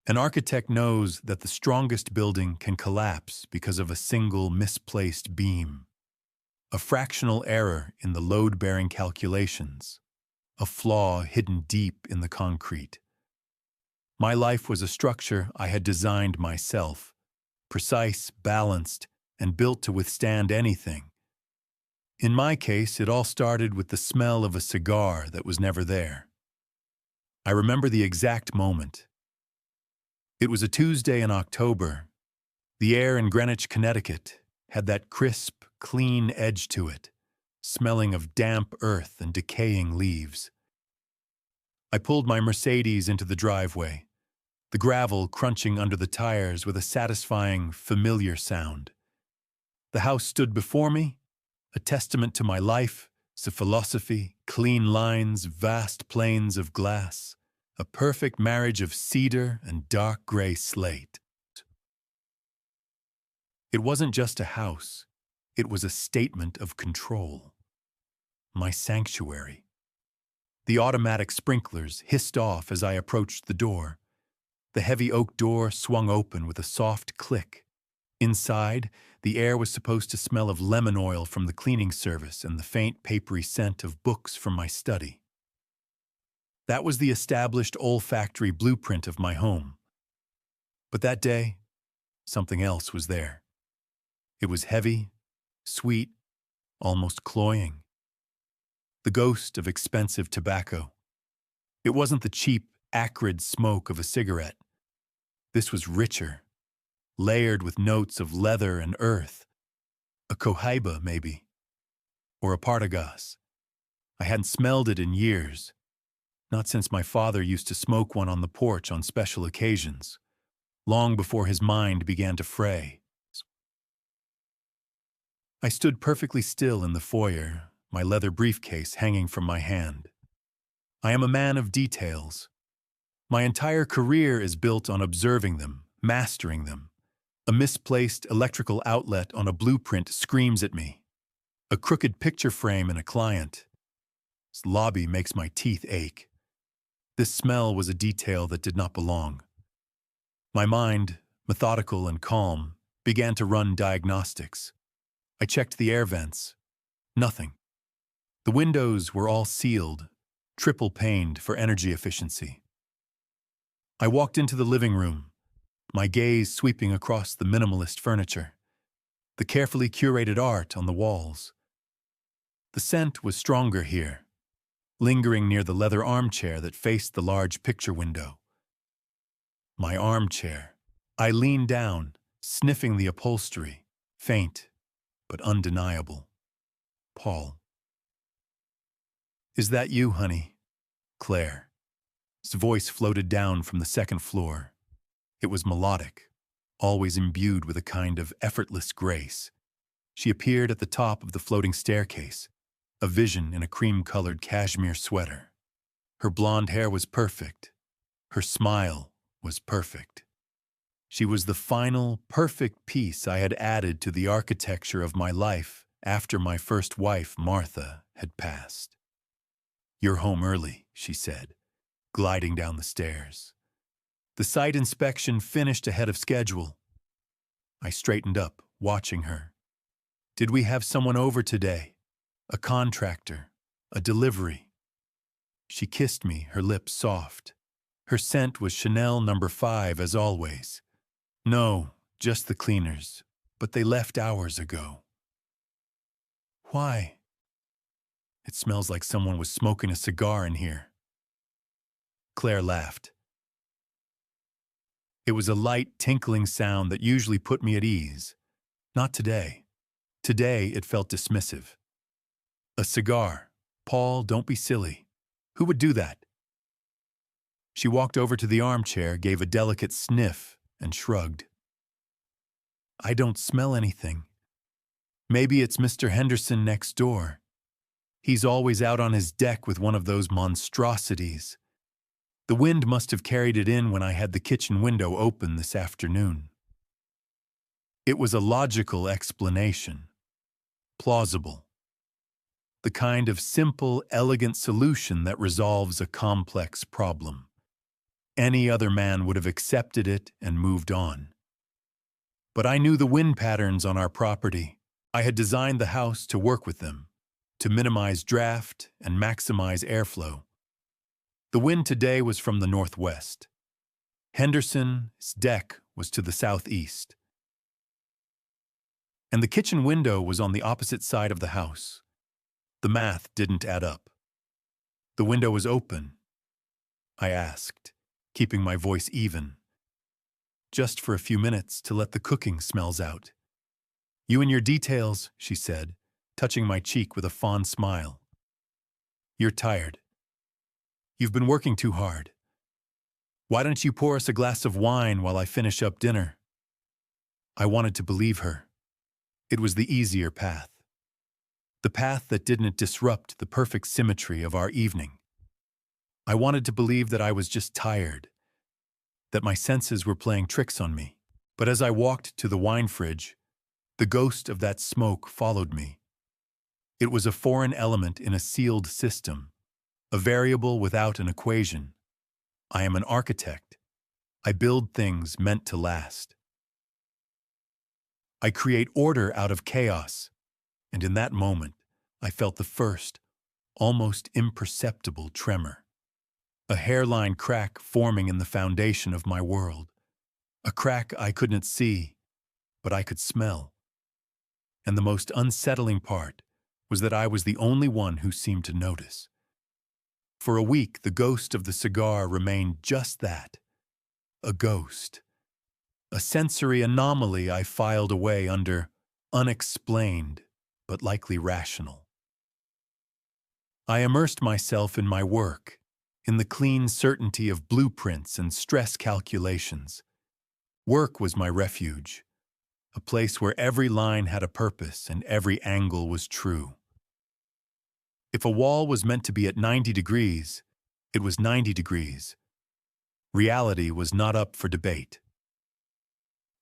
An architect knows that the strongest building can collapse because of a single misplaced beam, a fractional error in the load-bearing calculations, a flaw hidden deep in the concrete. My life was a structure I had designed myself, precise, balanced, and built to withstand anything. In my case, it all started with the smell of a cigar that was never there. I remember the exact moment. It was a Tuesday in October. The air in Greenwich, Connecticut, had that crisp, clean edge to it, smelling of damp earth and decaying leaves. I pulled my Mercedes into the driveway, the gravel crunching under the tires with a satisfying, familiar sound. The house stood before me, a testament to my life, its philosophy, clean lines, vast plains of glass, a perfect marriage of cedar and dark gray slate. It wasn't just a house, it was a statement of control. My sanctuary. The automatic sprinklers hissed off as I approached the door. The heavy oak door swung open with a soft click. Inside, the air was supposed to smell of lemon oil from the cleaning service and the faint papery scent of books from my study. That was the established olfactory blueprint of my home. But that day, something else was there. It was heavy, sweet, almost cloying. The ghost of expensive tobacco. It wasn't the cheap, acrid smoke of a cigarette. This was richer, layered with notes of leather and earth. A Cohiba, maybe. Or a Partagas. I hadn't smelled it in years. Not since my father used to smoke one on the porch on special occasions, long before his mind began to fray. I stood perfectly still in the foyer, my leather briefcase hanging from my hand. I am a man of details. My entire career is built on observing them, mastering them. A misplaced electrical outlet on a blueprint screams at me. A crooked picture frame in a client. This lobby makes my teeth ache. This smell was a detail that did not belong. My mind, methodical and calm, began to run diagnostics. I checked the air vents. Nothing. The windows were all sealed, triple-paned for energy efficiency. I walked into the living room, my gaze sweeping across the minimalist furniture, the carefully curated art on the walls. The scent was stronger here, lingering near the leather armchair that faced the large picture window. My armchair. I leaned down, sniffing the upholstery, faint but undeniable. Paul. "Is that you, honey?" Claire. His voice floated down from the second floor. It was melodic, always imbued with a kind of effortless grace. She appeared at the top of the floating staircase, a vision in a cream-colored cashmere sweater. Her blonde hair was perfect. Her smile was perfect. She was the final, perfect piece I had added to the architecture of my life after my first wife, Martha, had passed. "You're home early," she said, gliding down the stairs. The site inspection finished ahead of schedule. I straightened up, watching her. Did we have someone over today? A contractor? A delivery? She kissed me, her lips soft. Her scent was Chanel No. 5 as always. No, just the cleaners, but they left hours ago. Why? It smells like someone was smoking a cigar in here. Claire laughed. It was a light, tinkling sound that usually put me at ease. Not today. Today it felt dismissive. A cigar. Paul, don't be silly. Who would do that? She walked over to the armchair, gave a delicate sniff, and shrugged. I don't smell anything. Maybe it's Mr. Henderson next door. He's always out on his deck with one of those monstrosities. The wind must have carried it in when I had the kitchen window open this afternoon. It was a logical explanation. Plausible. The kind of simple, elegant solution that resolves a complex problem. Any other man would have accepted it and moved on. But I knew the wind patterns on our property. I had designed the house to work with them, to minimize draft and maximize airflow. The wind today was from the northwest. Henderson's deck was to the southeast. And the kitchen window was on the opposite side of the house. The math didn't add up. The window was open, I asked, keeping my voice even. Just for a few minutes to let the cooking smells out. You and your details, she said, touching my cheek with a fond smile. You're tired. You've been working too hard. Why don't you pour us a glass of wine while I finish up dinner? I wanted to believe her. It was the easier path. The path that didn't disrupt the perfect symmetry of our evening. I wanted to believe that I was just tired, that my senses were playing tricks on me. But as I walked to the wine fridge, the ghost of that smoke followed me. It was a foreign element in a sealed system, a variable without an equation. I am an architect. I build things meant to last. I create order out of chaos, and in that moment, I felt the first, almost imperceptible tremor. A hairline crack forming in the foundation of my world. A crack I couldn't see, but I could smell. And the most unsettling part was that I was the only one who seemed to notice. For a week, the ghost of the cigar remained just that, a ghost. A sensory anomaly I filed away under unexplained, but likely rational. I immersed myself in my work, in the clean certainty of blueprints and stress calculations. Work was my refuge, a place where every line had a purpose and every angle was true. If a wall was meant to be at 90 degrees, it was 90 degrees. Reality was not up for debate.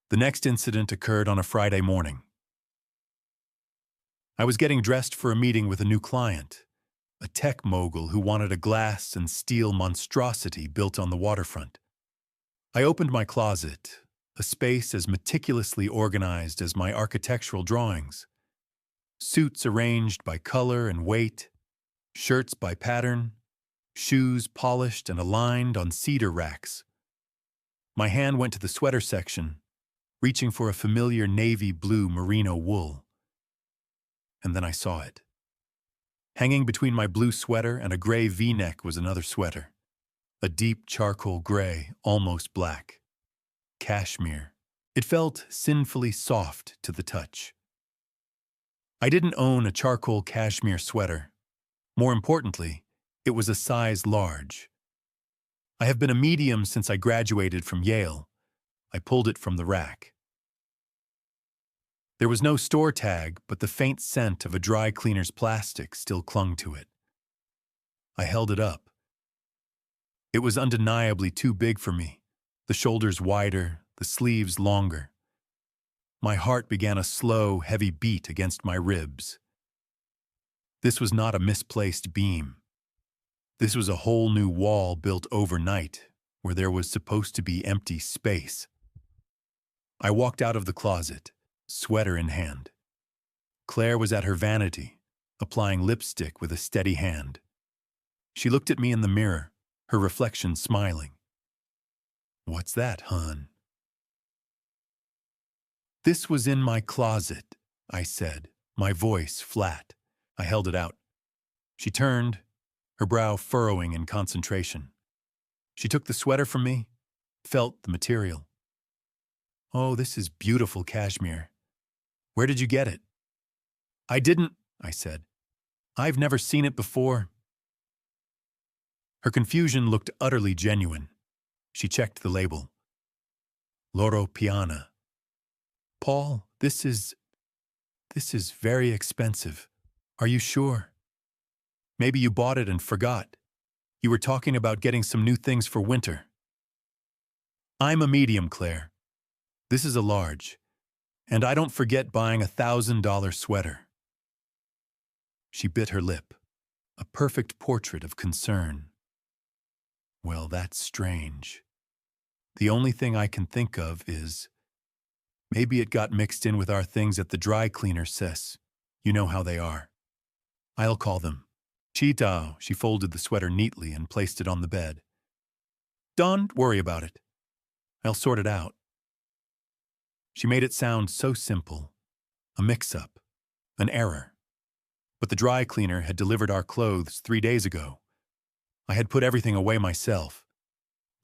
The next incident occurred on a Friday morning. I was getting dressed for a meeting with a new client, a tech mogul who wanted a glass and steel monstrosity built on the waterfront. I opened my closet, a space as meticulously organized as my architectural drawings. Suits arranged by color and weight, shirts by pattern, shoes polished and aligned on cedar racks. My hand went to the sweater section, reaching for a familiar navy blue merino wool. And then I saw it. Hanging between my blue sweater and a gray V-neck was another sweater, a deep charcoal gray, almost black. Cashmere. It felt sinfully soft to the touch. I didn't own a charcoal cashmere sweater. More importantly, it was a size large. I have been a medium since I graduated from Yale. I pulled it from the rack. There was no store tag, but the faint scent of a dry cleaner's plastic still clung to it. I held it up. It was undeniably too big for me, the shoulders wider, the sleeves longer. My heart began a slow, heavy beat against my ribs. This was not a misplaced beam. This was a whole new wall built overnight, where there was supposed to be empty space. I walked out of the closet, sweater in hand. Claire was at her vanity, applying lipstick with a steady hand. She looked at me in the mirror, her reflection smiling. "What's that, hon?" "This was in my closet," I said, my voice flat. I held it out. She turned, her brow furrowing in concentration. She took the sweater from me, felt the material. "Oh, this is beautiful cashmere. Where did you get it?" "I didn't," I said. "I've never seen it before." Her confusion looked utterly genuine. She checked the label. Loro Piana. "Paul, this is very expensive. Are you sure? Maybe you bought it and forgot. You were talking about getting some new things for winter." "I'm a medium, Claire. This is a large. And I don't forget buying $1,000 sweater." She bit her lip, a perfect portrait of concern. "Well, that's strange." The only thing I can think of is maybe it got mixed in with our things at the dry cleaner, sis. You know how they are. I'll call them. Chitao, she folded the sweater neatly and placed it on the bed. Don't worry about it. I'll sort it out. She made it sound so simple. A mix-up. An error. But the dry cleaner had delivered our clothes 3 days ago. I had put everything away myself.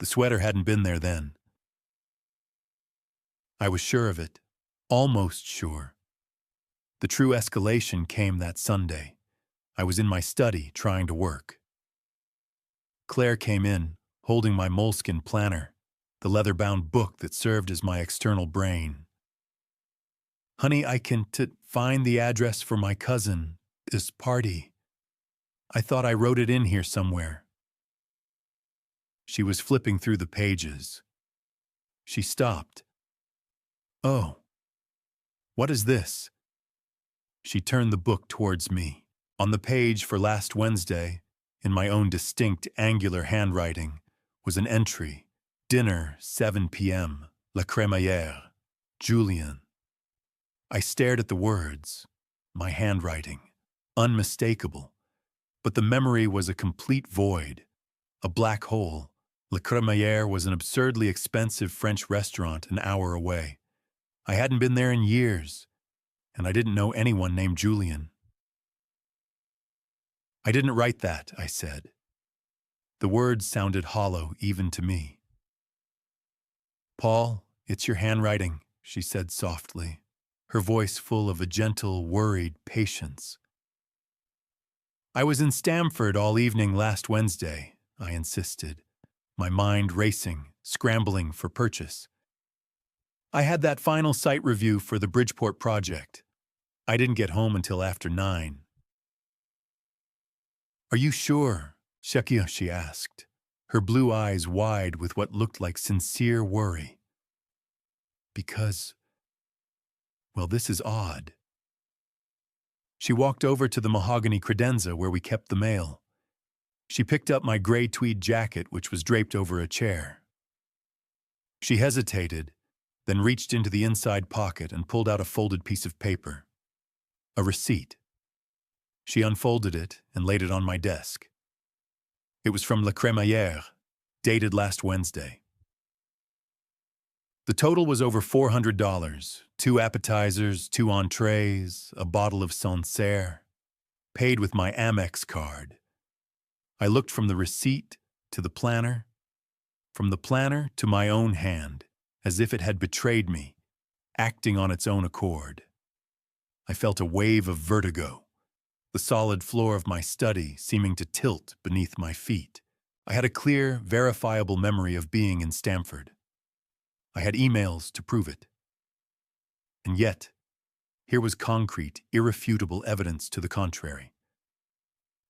The sweater hadn't been there then. I was sure of it. Almost sure. The true escalation came that Sunday. I was in my study trying to work. Claire came in, holding my moleskin planner, the leather-bound book that served as my external brain. Honey, I can find the address for my cousin, this party. I thought I wrote it in here somewhere. She was flipping through the pages. She stopped. Oh, what is this? She turned the book towards me. On the page for last Wednesday, in my own distinct angular handwriting, was an entry. Dinner, 7 p.m., La Crémaillère, Julien. I stared at the words, my handwriting, unmistakable, but the memory was a complete void, a black hole. La Crémaillère was an absurdly expensive French restaurant an hour away. I hadn't been there in years, and I didn't know anyone named Julien. I didn't write that, I said. The words sounded hollow even to me. Paul, it's your handwriting, she said softly, her voice full of a gentle, worried patience. I was in Stamford all evening last Wednesday, I insisted, my mind racing, scrambling for purchase. I had that final site review for the Bridgeport project. I didn't get home until after 9. Are you sure, Shekia, she asked, her blue eyes wide with what looked like sincere worry. Because, well, this is odd. She walked over to the mahogany credenza where we kept the mail. She picked up my gray tweed jacket, which was draped over a chair. She hesitated, then reached into the inside pocket and pulled out a folded piece of paper. A receipt. She unfolded it and laid it on my desk. It was from La Crémaillère, dated last Wednesday. The total was over $400, 2 appetizers, 2 entrees, a bottle of Sancerre, paid with my Amex card. I looked from the receipt to the planner, from the planner to my own hand, as if it had betrayed me, acting on its own accord. I felt a wave of vertigo, the solid floor of my study seeming to tilt beneath my feet. I had a clear, verifiable memory of being in Stamford. I had emails to prove it. And yet, here was concrete, irrefutable evidence to the contrary.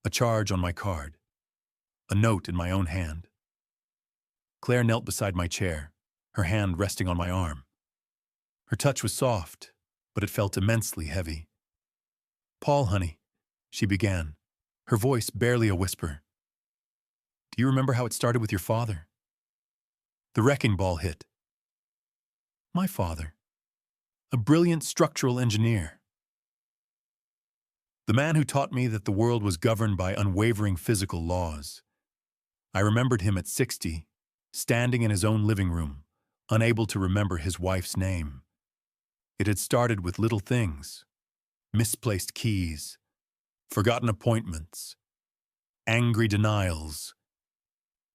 A charge on my card, a note in my own hand. Claire knelt beside my chair, her hand resting on my arm. Her touch was soft, but it felt immensely heavy. Paul, honey, she began, her voice barely a whisper. Do you remember how it started with your father? The wrecking ball hit. My father, a brilliant structural engineer. The man who taught me that the world was governed by unwavering physical laws. I remembered him at 60, standing in his own living room, unable to remember his wife's name. It had started with little things, misplaced keys, forgotten appointments, angry denials,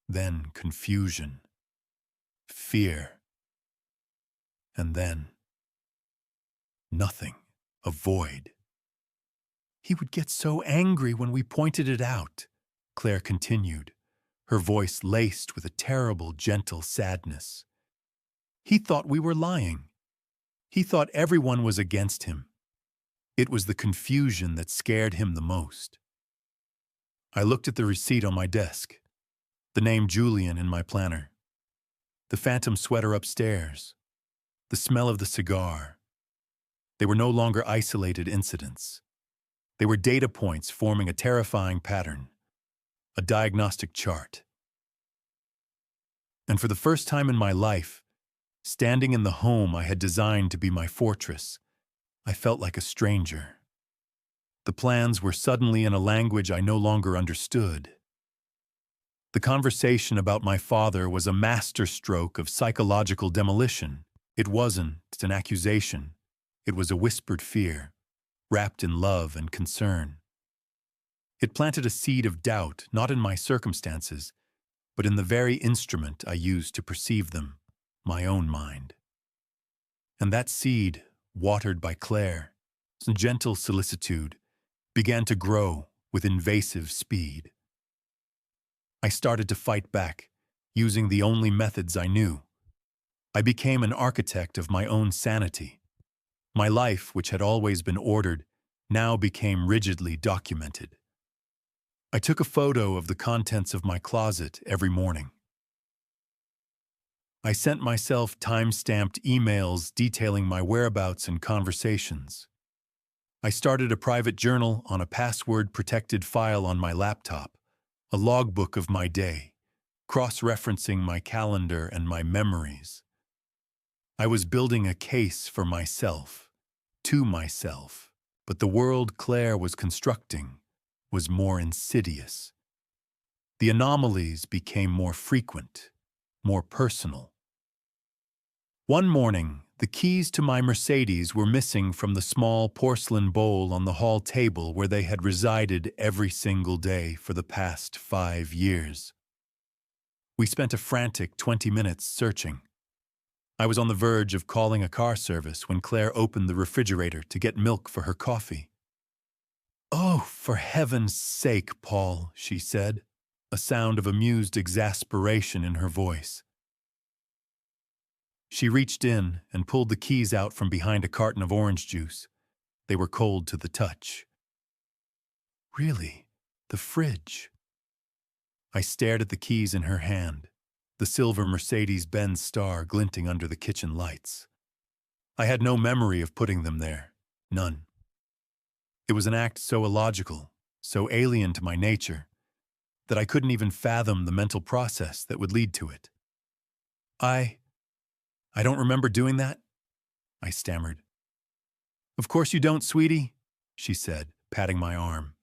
then confusion, fear, and then nothing, a void. He would get so angry when we pointed it out, Claire continued, her voice laced with a terrible, gentle sadness. He thought we were lying. He thought everyone was against him. It was the confusion that scared him the most. I looked at the receipt on my desk, the name Julien in my planner, the phantom sweater upstairs, the smell of the cigar. They were no longer isolated incidents. They were data points forming a terrifying pattern, a diagnostic chart. And for the first time in my life, standing in the home I had designed to be my fortress, I felt like a stranger. The plans were suddenly in a language I no longer understood. The conversation about my father was a masterstroke of psychological demolition. It wasn't an accusation. It was a whispered fear, wrapped in love and concern. It planted a seed of doubt, not in my circumstances, but in the very instrument I used to perceive them, my own mind. And that seed, watered by Claire's gentle solicitude, began to grow with invasive speed. I started to fight back, using the only methods I knew. I became an architect of my own sanity. My life, which had always been ordered, now became rigidly documented. I took a photo of the contents of my closet every morning. I sent myself time-stamped emails detailing my whereabouts and conversations. I started a private journal on a password-protected file on my laptop, a logbook of my day, cross-referencing my calendar and my memories. I was building a case for myself, to myself, but the world Claire was constructing was more insidious. The anomalies became more frequent, more personal. One morning, the keys to my Mercedes were missing from the small porcelain bowl on the hall table where they had resided every single day for the past 5 years. We spent a frantic 20 minutes searching. I was on the verge of calling a car service when Claire opened the refrigerator to get milk for her coffee. "Oh, for heaven's sake, Paul," she said, a sound of amused exasperation in her voice. She reached in and pulled the keys out from behind a carton of orange juice. They were cold to the touch. "Really? The fridge?" I stared at the keys in her hand, the silver Mercedes-Benz star glinting under the kitchen lights. I had no memory of putting them there. None. It was an act so illogical, so alien to my nature, that I couldn't even fathom the mental process that would lead to it. I don't remember doing that," I stammered. "Of course you don't, sweetie," she said, patting my arm.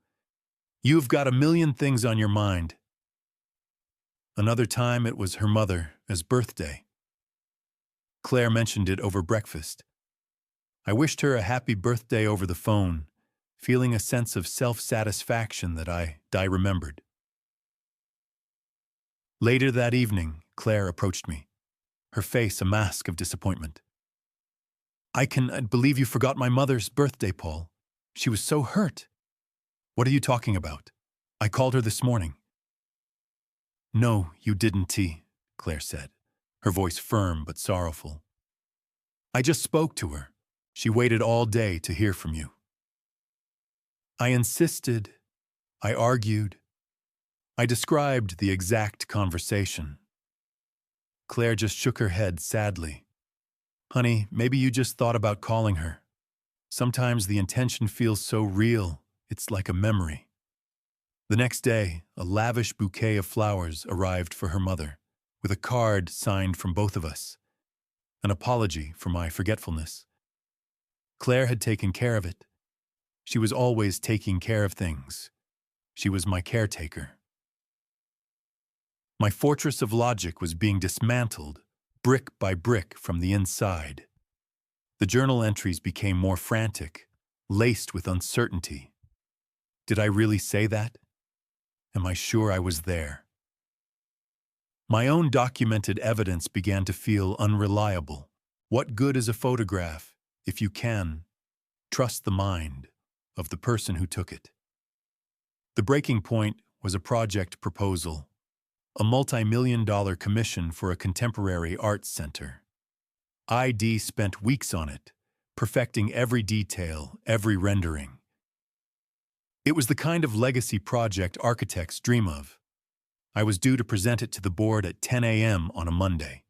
"You've got a million things on your mind." Another time it was her mother's birthday. Claire mentioned it over breakfast. I wished her a happy birthday over the phone, feeling a sense of self-satisfaction that I remembered. Later that evening, Claire approached me, her face a mask of disappointment. "I can't believe you forgot my mother's birthday, Paul. She was so hurt." "What are you talking about? I called her this morning." "No, you didn't, T," Claire said, her voice firm but sorrowful. "I just spoke to her. She waited all day to hear from you." I insisted. I argued. I described the exact conversation. Claire just shook her head sadly. "Honey, maybe you just thought about calling her. Sometimes the intention feels so real, it's like a memory." The next day, a lavish bouquet of flowers arrived for her mother, with a card signed from both of us, an apology for my forgetfulness. Claire had taken care of it. She was always taking care of things. She was my caretaker. My fortress of logic was being dismantled, brick by brick from the inside. The journal entries became more frantic, laced with uncertainty. Did I really say that? Am I sure I was there? My own documented evidence began to feel unreliable. What good is a photograph if you can trust the mind of the person who took it? The breaking point was a project proposal, a multi-million-dollar commission for a contemporary arts center. ID spent weeks on it, perfecting every detail, every rendering. It was the kind of legacy project architects dream of. I was due to present it to the board at 10 a.m. on a Monday.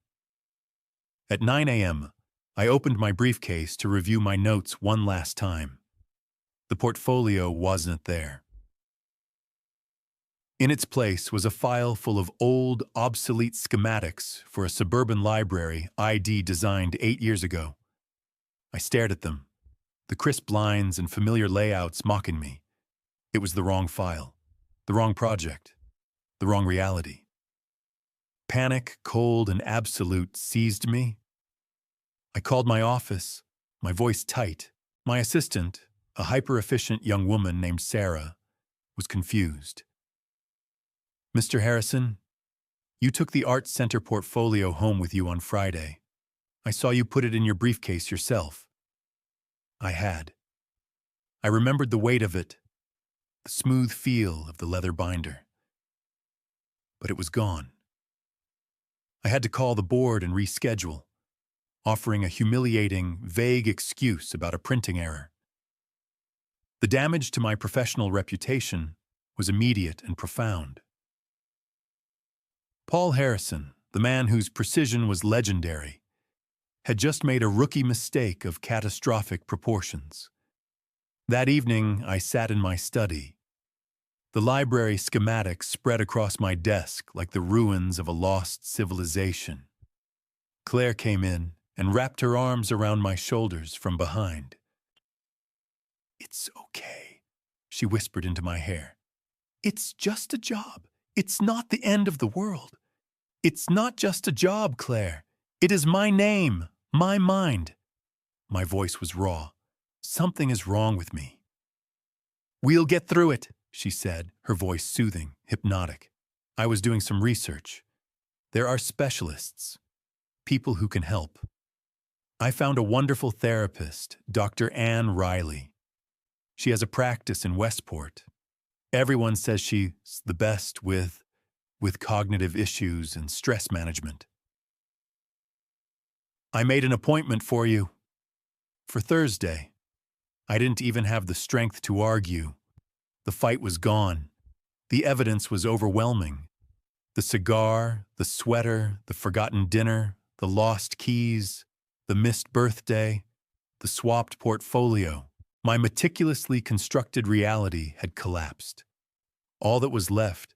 At 9 a.m., I opened my briefcase to review my notes one last time. The portfolio wasn't there. In its place was a file full of old, obsolete schematics for a suburban library ID designed 8 years ago. I stared at them, the crisp lines and familiar layouts mocking me. It was the wrong file, the wrong project, the wrong reality. Panic, cold, and absolute seized me. I called my office, my voice tight. My assistant, a hyper-efficient young woman named Sarah, was confused. "Mr. Harrison, you took the Art Center portfolio home with you on Friday. I saw you put it in your briefcase yourself." I had. I remembered the weight of it, the smooth feel of the leather binder. But it was gone. I had to call the board and reschedule, offering a humiliating, vague excuse about a printing error. The damage to my professional reputation was immediate and profound. Paul Harrison, the man whose precision was legendary, had just made a rookie mistake of catastrophic proportions. That evening, I sat in my study. The library schematics spread across my desk like the ruins of a lost civilization. Claire came in and wrapped her arms around my shoulders from behind. "It's okay," she whispered into my hair. "It's just a job. It's not the end of the world. It's not just a job, Claire. It is my name, my mind." My voice was raw. "Something is wrong with me." "We'll get through it," she said, her voice soothing, hypnotic. I was doing some research. There are specialists, people who can help. I found a wonderful therapist, Dr. Ann Riley. She has a practice in Westport. Everyone says she's the best with cognitive issues and stress management. "I made an appointment for you for Thursday." I didn't even have the strength to argue. The fight was gone. The evidence was overwhelming. The cigar, the sweater, the forgotten dinner, the lost keys, the missed birthday, the swapped portfolio. My meticulously constructed reality had collapsed. All that was left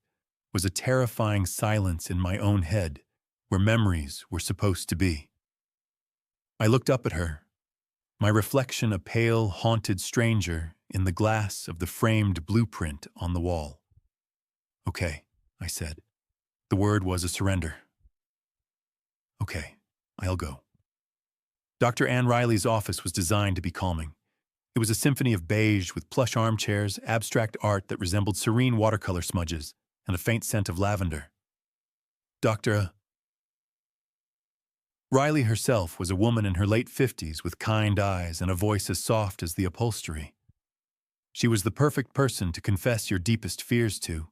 was a terrifying silence in my own head, where memories were supposed to be. I looked up at her, my reflection a pale, haunted stranger in the glass of the framed blueprint on the wall. "Okay," I said. The word was a surrender. "Okay, I'll go." Dr. Ann Riley's office was designed to be calming. It was a symphony of beige with plush armchairs, abstract art that resembled serene watercolor smudges, and a faint scent of lavender. Dr. Riley herself was a woman in her late 50s with kind eyes and a voice as soft as the upholstery. She was the perfect person to confess your deepest fears to.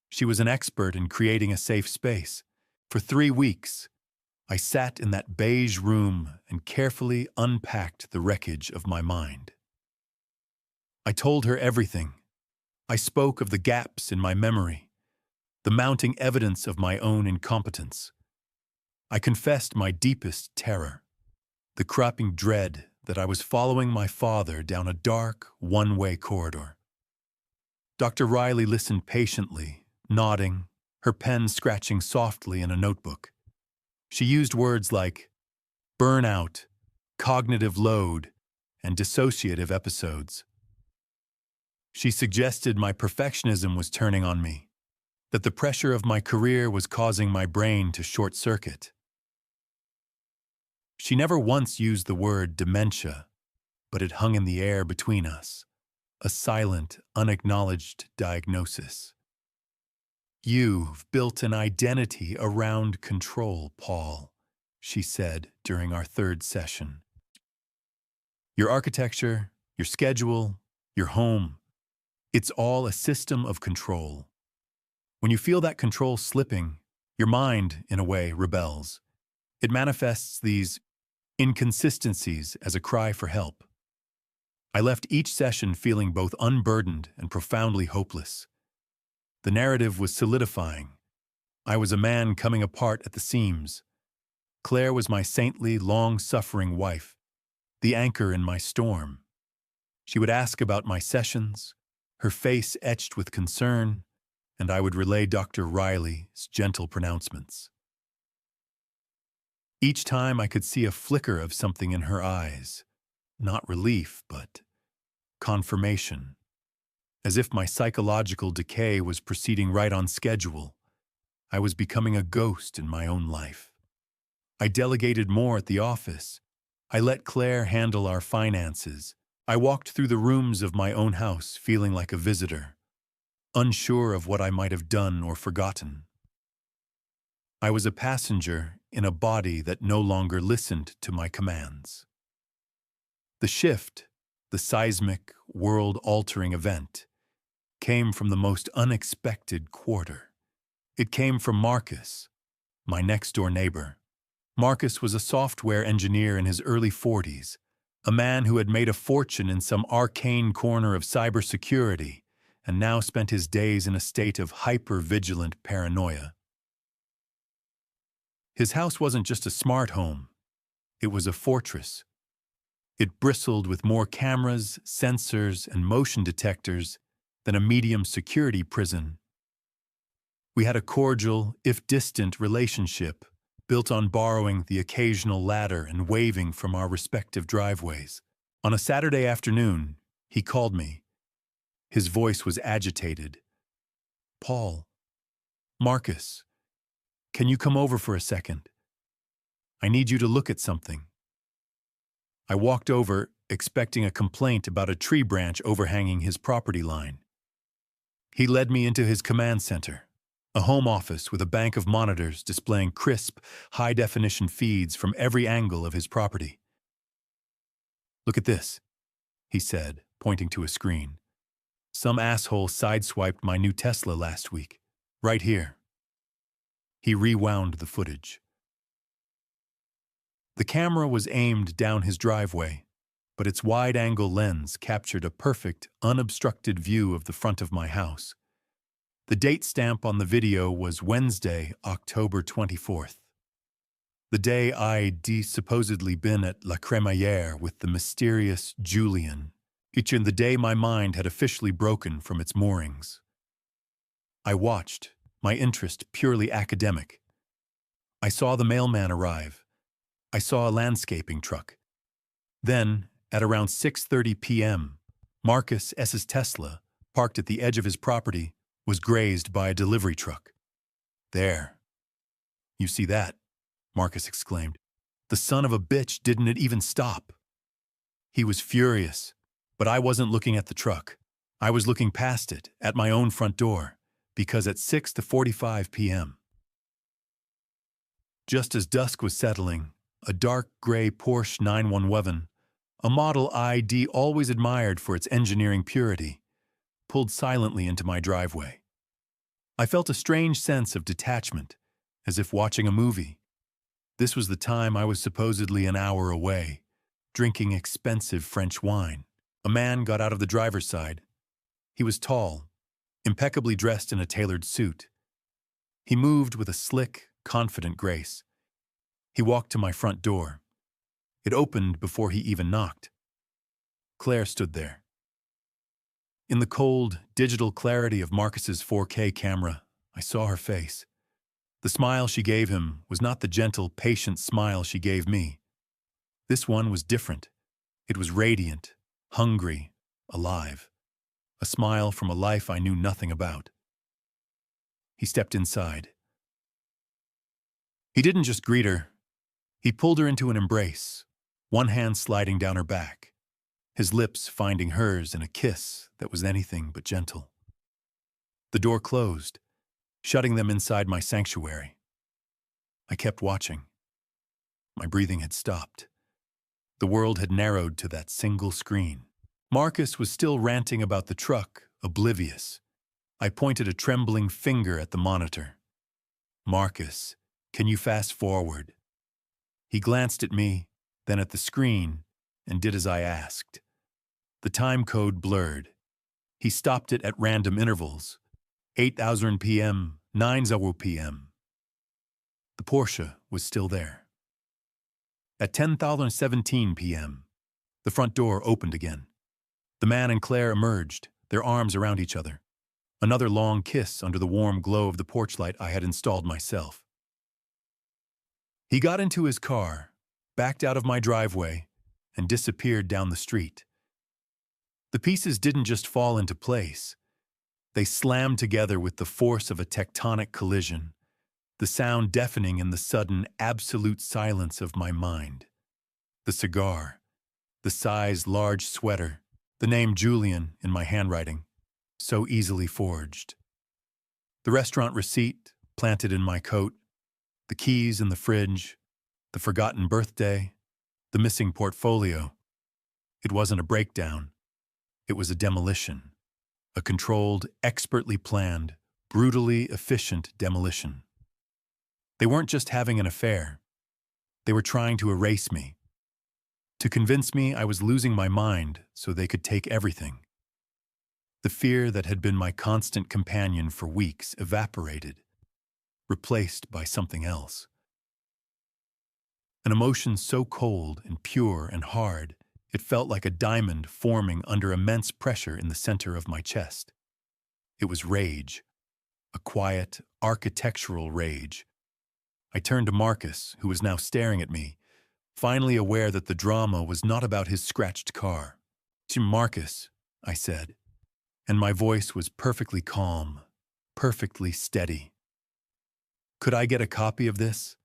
She was an expert in creating a safe space. For 3 weeks, I sat in that beige room and carefully unpacked the wreckage of my mind. I told her everything. I spoke of the gaps in my memory, the mounting evidence of my own incompetence. I confessed my deepest terror, the creeping dread that I was following my father down a dark, one-way corridor. Dr. Riley listened patiently, nodding, her pen scratching softly in a notebook. She used words like burnout, cognitive load, and dissociative episodes. She suggested my perfectionism was turning on me, that the pressure of my career was causing my brain to short-circuit. She never once used the word dementia, but it hung in the air between us, a silent, unacknowledged diagnosis. "You've built an identity around control, Paul," she said during our 3rd session. "Your architecture, your schedule, your home, it's all a system of control. When you feel that control slipping, your mind, in a way, rebels. It manifests these inconsistencies as a cry for help." I left each session feeling both unburdened and profoundly hopeless. The narrative was solidifying. I was a man coming apart at the seams. Claire was my saintly, long-suffering wife, the anchor in my storm. She would ask about my sessions, her face etched with concern, and I would relay Dr. Riley's gentle pronouncements. Each time I could see a flicker of something in her eyes, not relief, but confirmation, as if my psychological decay was proceeding right on schedule. I was becoming a ghost in my own life. I delegated more at the office. I let Claire handle our finances. I walked through the rooms of my own house feeling like a visitor, unsure of what I might have done or forgotten. I was a passenger in a body that no longer listened to my commands. The shift, the seismic, world-altering event, came from the most unexpected quarter. It came from Marcus, my next-door neighbor. Marcus was a software engineer in his early 40s, a man who had made a fortune in some arcane corner of cybersecurity and now spent his days in a state of hyper-vigilant paranoia. His house wasn't just a smart home, it was a fortress. It bristled with more cameras, sensors, and motion detectors than a medium security prison. We had a cordial, if distant, relationship built on borrowing the occasional ladder and waving from our respective driveways. On a Saturday afternoon, he called me. His voice was agitated. "Paul, Marcus, can you come over for a second? I need you to look at something." I walked over, expecting a complaint about a tree branch overhanging his property line. He led me into his command center, a home office with a bank of monitors displaying crisp, high-definition feeds from every angle of his property. "Look at this," he said, pointing to a screen. "Some asshole sideswiped my new Tesla last week. Right here." He rewound the footage. The camera was aimed down his driveway, but its wide-angle lens captured a perfect, unobstructed view of the front of my house. The date stamp on the video was Wednesday, October 24th. The day I'd supposedly been at La Crémaillère with the mysterious Julian, each in the day my mind had officially broken from its moorings. I watched, my interest purely academic. I saw the mailman arrive. I saw a landscaping truck. Then, at around 6:30 p.m., Marcus S.'s Tesla, parked at the edge of his property, was grazed by a delivery truck. "There. You see that?" Marcus exclaimed. "The son of a bitch didn't it even stop." He was furious, but I wasn't looking at the truck. I was looking past it, at my own front door, because at 6:45 p.m., just as dusk was settling, a dark gray Porsche 911, a model I'd always admired for its engineering purity, pulled silently into my driveway. I felt a strange sense of detachment, as if watching a movie. This was the time I was supposedly an hour away, drinking expensive French wine. A man got out of the driver's side. He was tall, impeccably dressed in a tailored suit. He moved with a slick, confident grace. He walked to my front door. It opened before he even knocked. Claire stood there. In the cold, digital clarity of Marcus's 4K camera, I saw her face. The smile she gave him was not the gentle, patient smile she gave me. This one was different. It was radiant, hungry, alive. A smile from a life I knew nothing about. He stepped inside. He didn't just greet her. He pulled her into an embrace, one hand sliding down her back, his lips finding hers in a kiss that was anything but gentle. The door closed, shutting them inside my sanctuary. I kept watching. My breathing had stopped. The world had narrowed to that single screen. Marcus was still ranting about the truck, oblivious. I pointed a trembling finger at the monitor. "Marcus, can you fast forward?" He glanced at me, then at the screen, and did as I asked. The time code blurred. He stopped it at random intervals. 8:00 p.m., 9:00 p.m. The Porsche was still there. At 10:17 p.m., the front door opened again. The man and Claire emerged, their arms around each other. Another long kiss under the warm glow of the porch light I had installed myself. He got into his car, backed out of my driveway, and disappeared down the street. The pieces didn't just fall into place. They slammed together with the force of a tectonic collision, the sound deafening in the sudden, absolute silence of my mind. The cigar, the size large sweater, the name Julian in my handwriting, so easily forged. The restaurant receipt planted in my coat, the keys in the fridge, the forgotten birthday, the missing portfolio. It wasn't a breakdown. It was a demolition. A controlled, expertly planned, brutally efficient demolition. They weren't just having an affair. They were trying to erase me. To convince me I was losing my mind so they could take everything. The fear that had been my constant companion for weeks evaporated, replaced by something else. An emotion so cold and pure and hard, it felt like a diamond forming under immense pressure in the center of my chest. It was rage, a quiet, architectural rage. I turned to Marcus, who was now staring at me, finally aware that the drama was not about his scratched car. "To Marcus," I said, and my voice was perfectly calm, perfectly steady. "Could I get a copy of this?"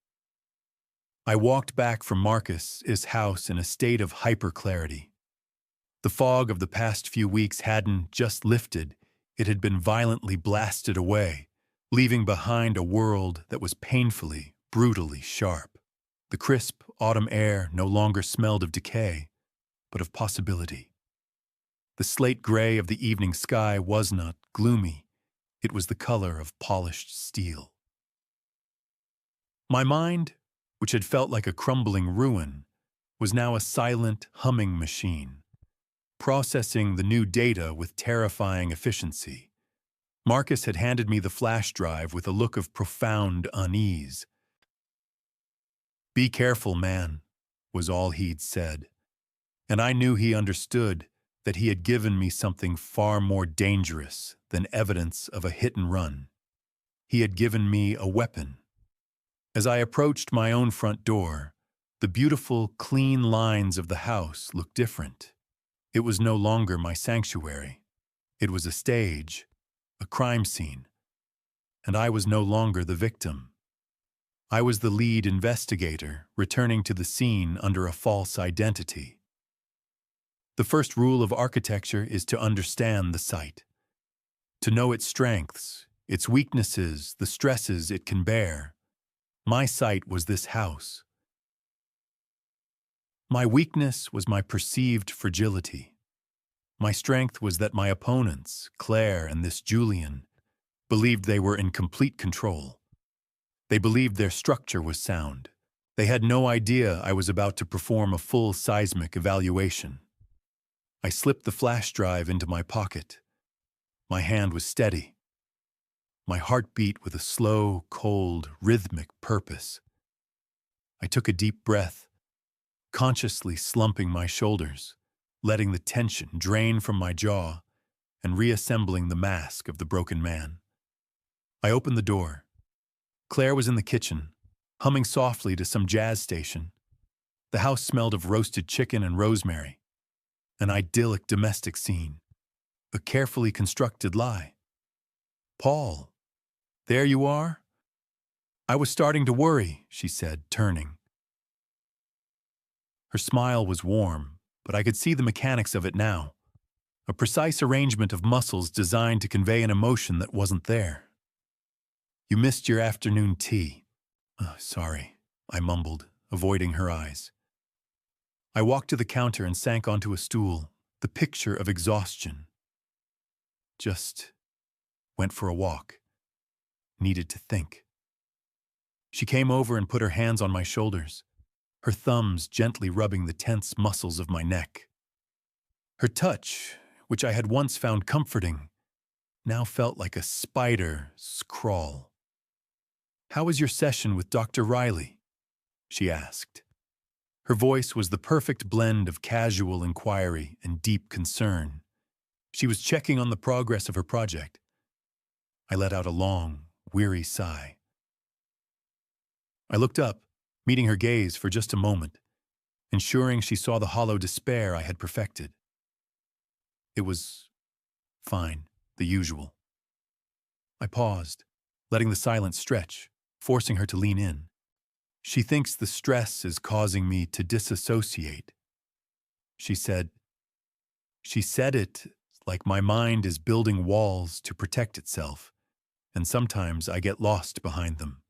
I walked back from Marcus's house in a state of hyperclarity. The fog of the past few weeks hadn't just lifted, it had been violently blasted away, leaving behind a world that was painfully, brutally sharp. The crisp autumn air no longer smelled of decay, but of possibility. The slate gray of the evening sky was not gloomy, it was the color of polished steel. My mind, which had felt like a crumbling ruin, was now a silent, humming machine, processing the new data with terrifying efficiency. Marcus had handed me the flash drive with a look of profound unease. "Be careful, man," was all he'd said, and I knew he understood that he had given me something far more dangerous than evidence of a hit and run. He had given me a weapon. As I approached my own front door, the beautiful, clean lines of the house looked different. It was no longer my sanctuary. It was a stage, a crime scene, and I was no longer the victim. I was the lead investigator, returning to the scene under a false identity. The first rule of architecture is to understand the site, to know its strengths, its weaknesses, the stresses it can bear. My site was this house. My weakness was my perceived fragility. My strength was that my opponents, Claire and this Julian, believed they were in complete control. They believed their structure was sound. They had no idea I was about to perform a full seismic evaluation. I slipped the flash drive into my pocket. My hand was steady. My heart beat with a slow, cold, rhythmic purpose. I took a deep breath, consciously slumping my shoulders, letting the tension drain from my jaw and reassembling the mask of the broken man. I opened the door. Claire was in the kitchen, humming softly to some jazz station. The house smelled of roasted chicken and rosemary. An idyllic domestic scene. A carefully constructed lie. "Paul, there you are?" "I was starting to worry," she said, turning. Her smile was warm, but I could see the mechanics of it now. A precise arrangement of muscles designed to convey an emotion that wasn't there. "You missed your afternoon tea." Sorry," I mumbled, avoiding her eyes. I walked to the counter and sank onto a stool, the picture of exhaustion. Just went for a walk. Needed to think. She came over and put her hands on my shoulders, her thumbs gently rubbing the tense muscles of my neck. Her touch, which I had once found comforting, now felt like a spider's crawl. "How was your session with Dr. Riley?" she asked. Her voice was the perfect blend of casual inquiry and deep concern. She was checking on the progress of her project. I let out a long, weary sigh. I looked up, meeting her gaze for just a moment, ensuring she saw the hollow despair I had perfected. It was fine, the usual. I paused, letting the silence stretch, forcing her to lean in. She thinks the stress is causing me to disassociate. She said it like my mind is building walls to protect itself, and sometimes I get lost behind them.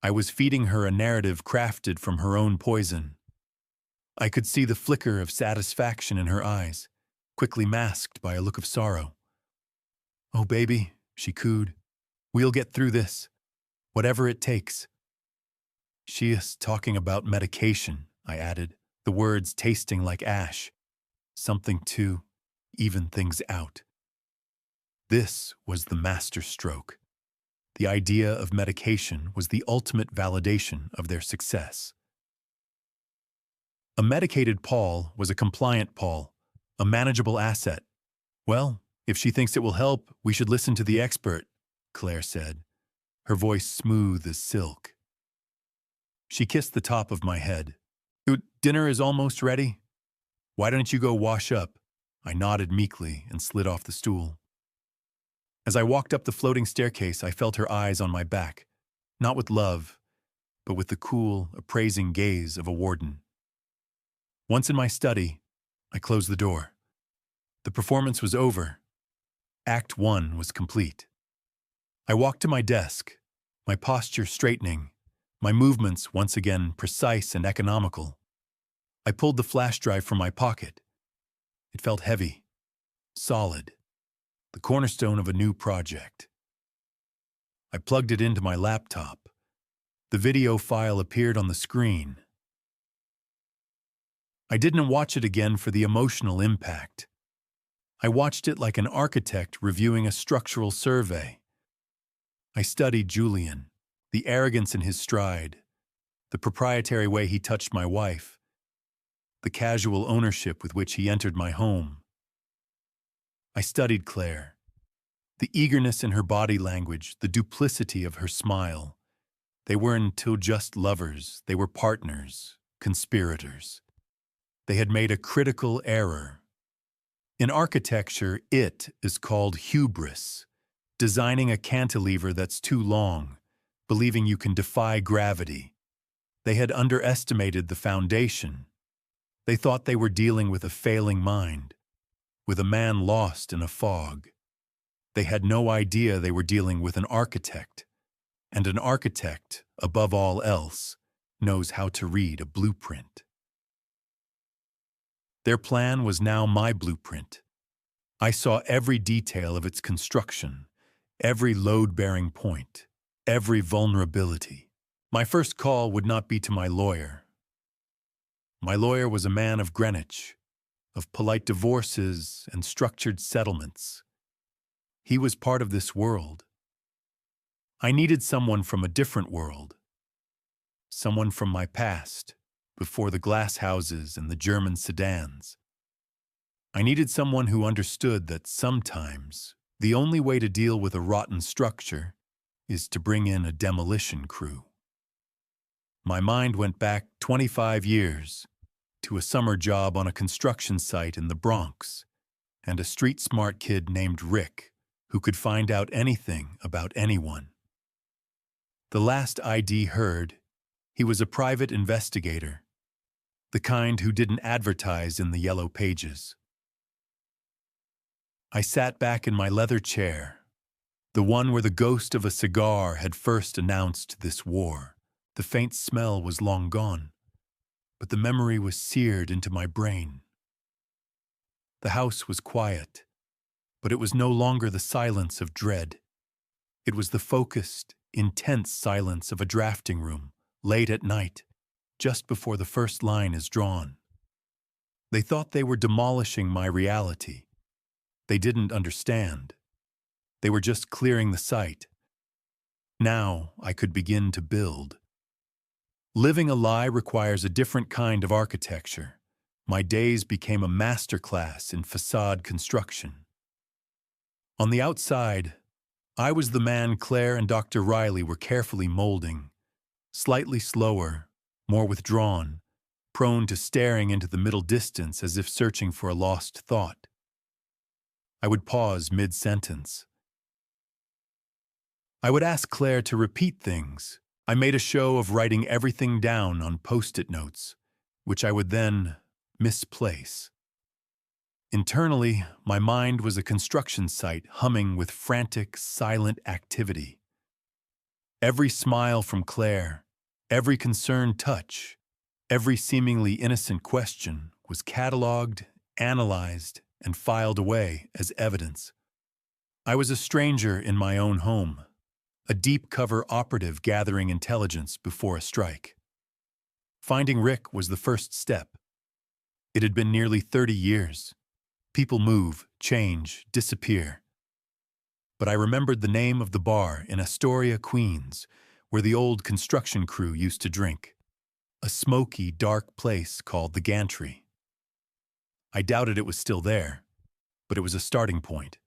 I was feeding her a narrative crafted from her own poison. I could see the flicker of satisfaction in her eyes, quickly masked by a look of sorrow. "Oh, baby," she cooed, "we'll get through this, whatever it takes." "She is talking about medication," I added, the words tasting like ash. Something to even things out. This was the master stroke. The idea of medication was the ultimate validation of their success. A medicated Paul was a compliant Paul, a manageable asset. "Well, if she thinks it will help, we should listen to the expert," Claire said, her voice smooth as silk. She kissed the top of my head. "Dinner is almost ready. Why don't you go wash up?" I nodded meekly and slid off the stool. As I walked up the floating staircase, I felt her eyes on my back, not with love, but with the cool, appraising gaze of a warden. Once in my study, I closed the door. The performance was over. Act 1 was complete. I walked to my desk, my posture straightening, my movements once again precise and economical. I pulled the flash drive from my pocket. It felt heavy, solid, the cornerstone of a new project. I plugged it into my laptop. The video file appeared on the screen. I didn't watch it again for the emotional impact. I watched it like an architect reviewing a structural survey. I studied Julian, the arrogance in his stride, the proprietary way he touched my wife, the casual ownership with which he entered my home. I studied Claire, the eagerness in her body language, the duplicity of her smile. They weren't until just lovers, they were partners, conspirators. They had made a critical error. In architecture, it is called hubris, designing a cantilever that's too long, believing you can defy gravity. They had underestimated the foundation. They thought they were dealing with a failing mind, with a man lost in a fog. They had no idea they were dealing with an architect, and an architect, above all else, knows how to read a blueprint. Their plan was now my blueprint. I saw every detail of its construction, every load-bearing point, every vulnerability. My first call would not be to my lawyer. My lawyer was a man of Greenwich, of polite divorces and structured settlements. He was part of this world. I needed someone from a different world, someone from my past, before the glass houses and the German sedans. I needed someone who understood that sometimes the only way to deal with a rotten structure is to bring in a demolition crew. My mind went back 25 years to a summer job on a construction site in the Bronx and a street-smart kid named Rick who could find out anything about anyone. The last ID heard, he was a private investigator, the kind who didn't advertise in the yellow pages. I sat back in my leather chair, the one where the ghost of a cigar had first announced this war. The faint smell was long gone, but the memory was seared into my brain. The house was quiet, but it was no longer the silence of dread. It was the focused, intense silence of a drafting room, late at night, just before the first line is drawn. They thought they were demolishing my reality. They didn't understand. They were just clearing the site. Now I could begin to build. Living a lie requires a different kind of architecture. My days became a masterclass in facade construction. On the outside, I was the man Claire and Dr. Riley were carefully molding, slightly slower, more withdrawn, prone to staring into the middle distance as if searching for a lost thought. I would pause mid-sentence. I would ask Claire to repeat things. I made a show of writing everything down on post-it notes, which I would then misplace. Internally, my mind was a construction site humming with frantic, silent activity. Every smile from Claire, every concerned touch, every seemingly innocent question was catalogued, analyzed, and filed away as evidence. I was a stranger in my own home, a deep-cover operative gathering intelligence before a strike. Finding Rick was the first step. It had been nearly 30 years. People move, change, disappear. But I remembered the name of the bar in Astoria, Queens, where the old construction crew used to drink. A smoky, dark place called the Gantry. I doubted it was still there, but it was a starting point.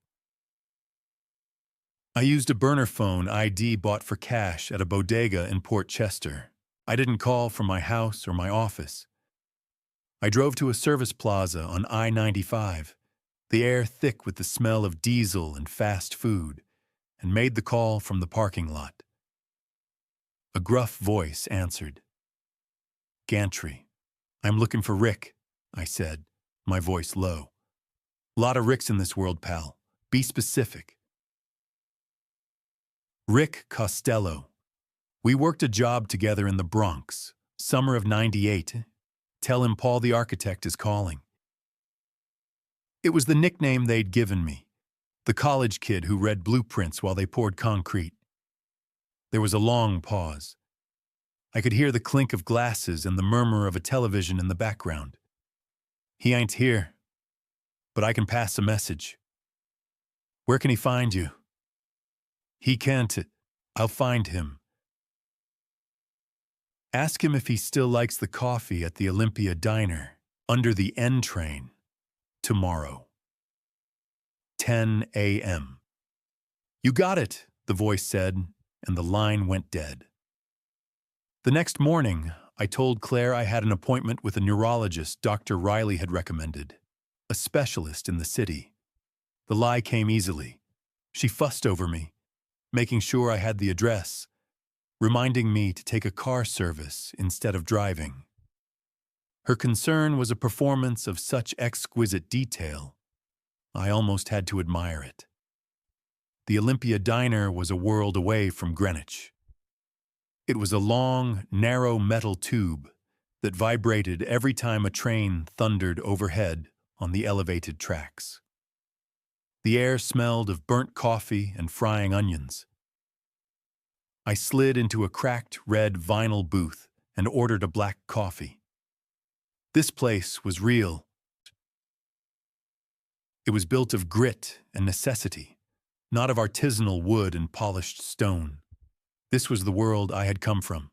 I used a burner phone ID bought for cash at a bodega in Port Chester. I didn't call from my house or my office. I drove to a service plaza on I-95, the air thick with the smell of diesel and fast food, and made the call from the parking lot. A gruff voice answered. "Gantry. I'm looking for Rick," I said, my voice low. "Lot of Ricks in this world, pal. Be specific." Rick Costello. We worked a job together in the Bronx, summer of '98. Tell him Paul the architect is calling. It was the nickname they'd given me, the college kid who read blueprints while they poured concrete. There was a long pause. I could hear the clink of glasses and the murmur of a television in the background. "He ain't here, but I can pass a message." "Where can he find you?" "He can't. I'll find him. Ask him if he still likes the coffee at the Olympia Diner, under the N train, tomorrow. 10 a.m. "You got it," the voice said, and the line went dead. The next morning, I told Claire I had an appointment with a neurologist Dr. Riley had recommended, a specialist in the city. The lie came easily. She fussed over me, making sure I had the address, reminding me to take a car service instead of driving. Her concern was a performance of such exquisite detail, I almost had to admire it. The Olympia Diner was a world away from Greenwich. It was a long, narrow metal tube that vibrated every time a train thundered overhead on the elevated tracks. The air smelled of burnt coffee and frying onions. I slid into a cracked red vinyl booth and ordered a black coffee. This place was real. It was built of grit and necessity, not of artisanal wood and polished stone. This was the world I had come from,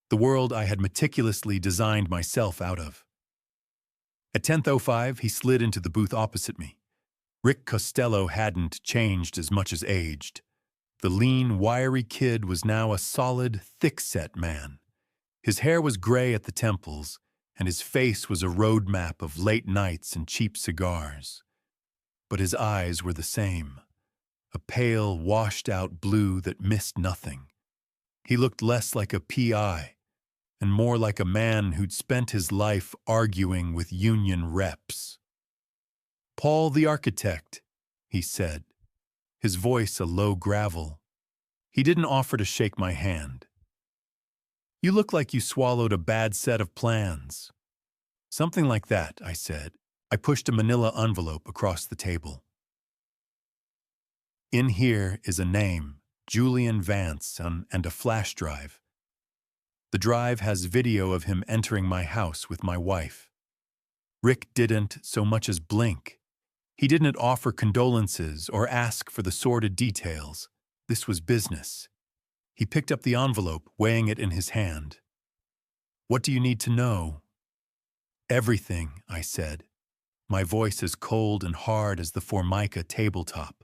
the world I had meticulously designed myself out of. At 10:05, he slid into the booth opposite me. Rick Costello hadn't changed as much as aged. The lean, wiry kid was now a solid, thick-set man. His hair was gray at the temples, and his face was a roadmap of late nights and cheap cigars. But his eyes were the same, a pale, washed-out blue that missed nothing. He looked less like a PI and more like a man who'd spent his life arguing with union reps. "Paul the architect," he said, his voice a low gravel. He didn't offer to shake my hand. "You look like you swallowed a bad set of plans." "Something like that," I said. I pushed a manila envelope across the table. "In here is a name, Julian Vance, and a flash drive. The drive has video of him entering my house with my wife. Rick didn't so much as blink. He didn't offer condolences or ask for the sordid details. This was business." He picked up the envelope, weighing it in his hand. "What do you need to know?" "Everything," I said, my voice as cold and hard as the Formica tabletop.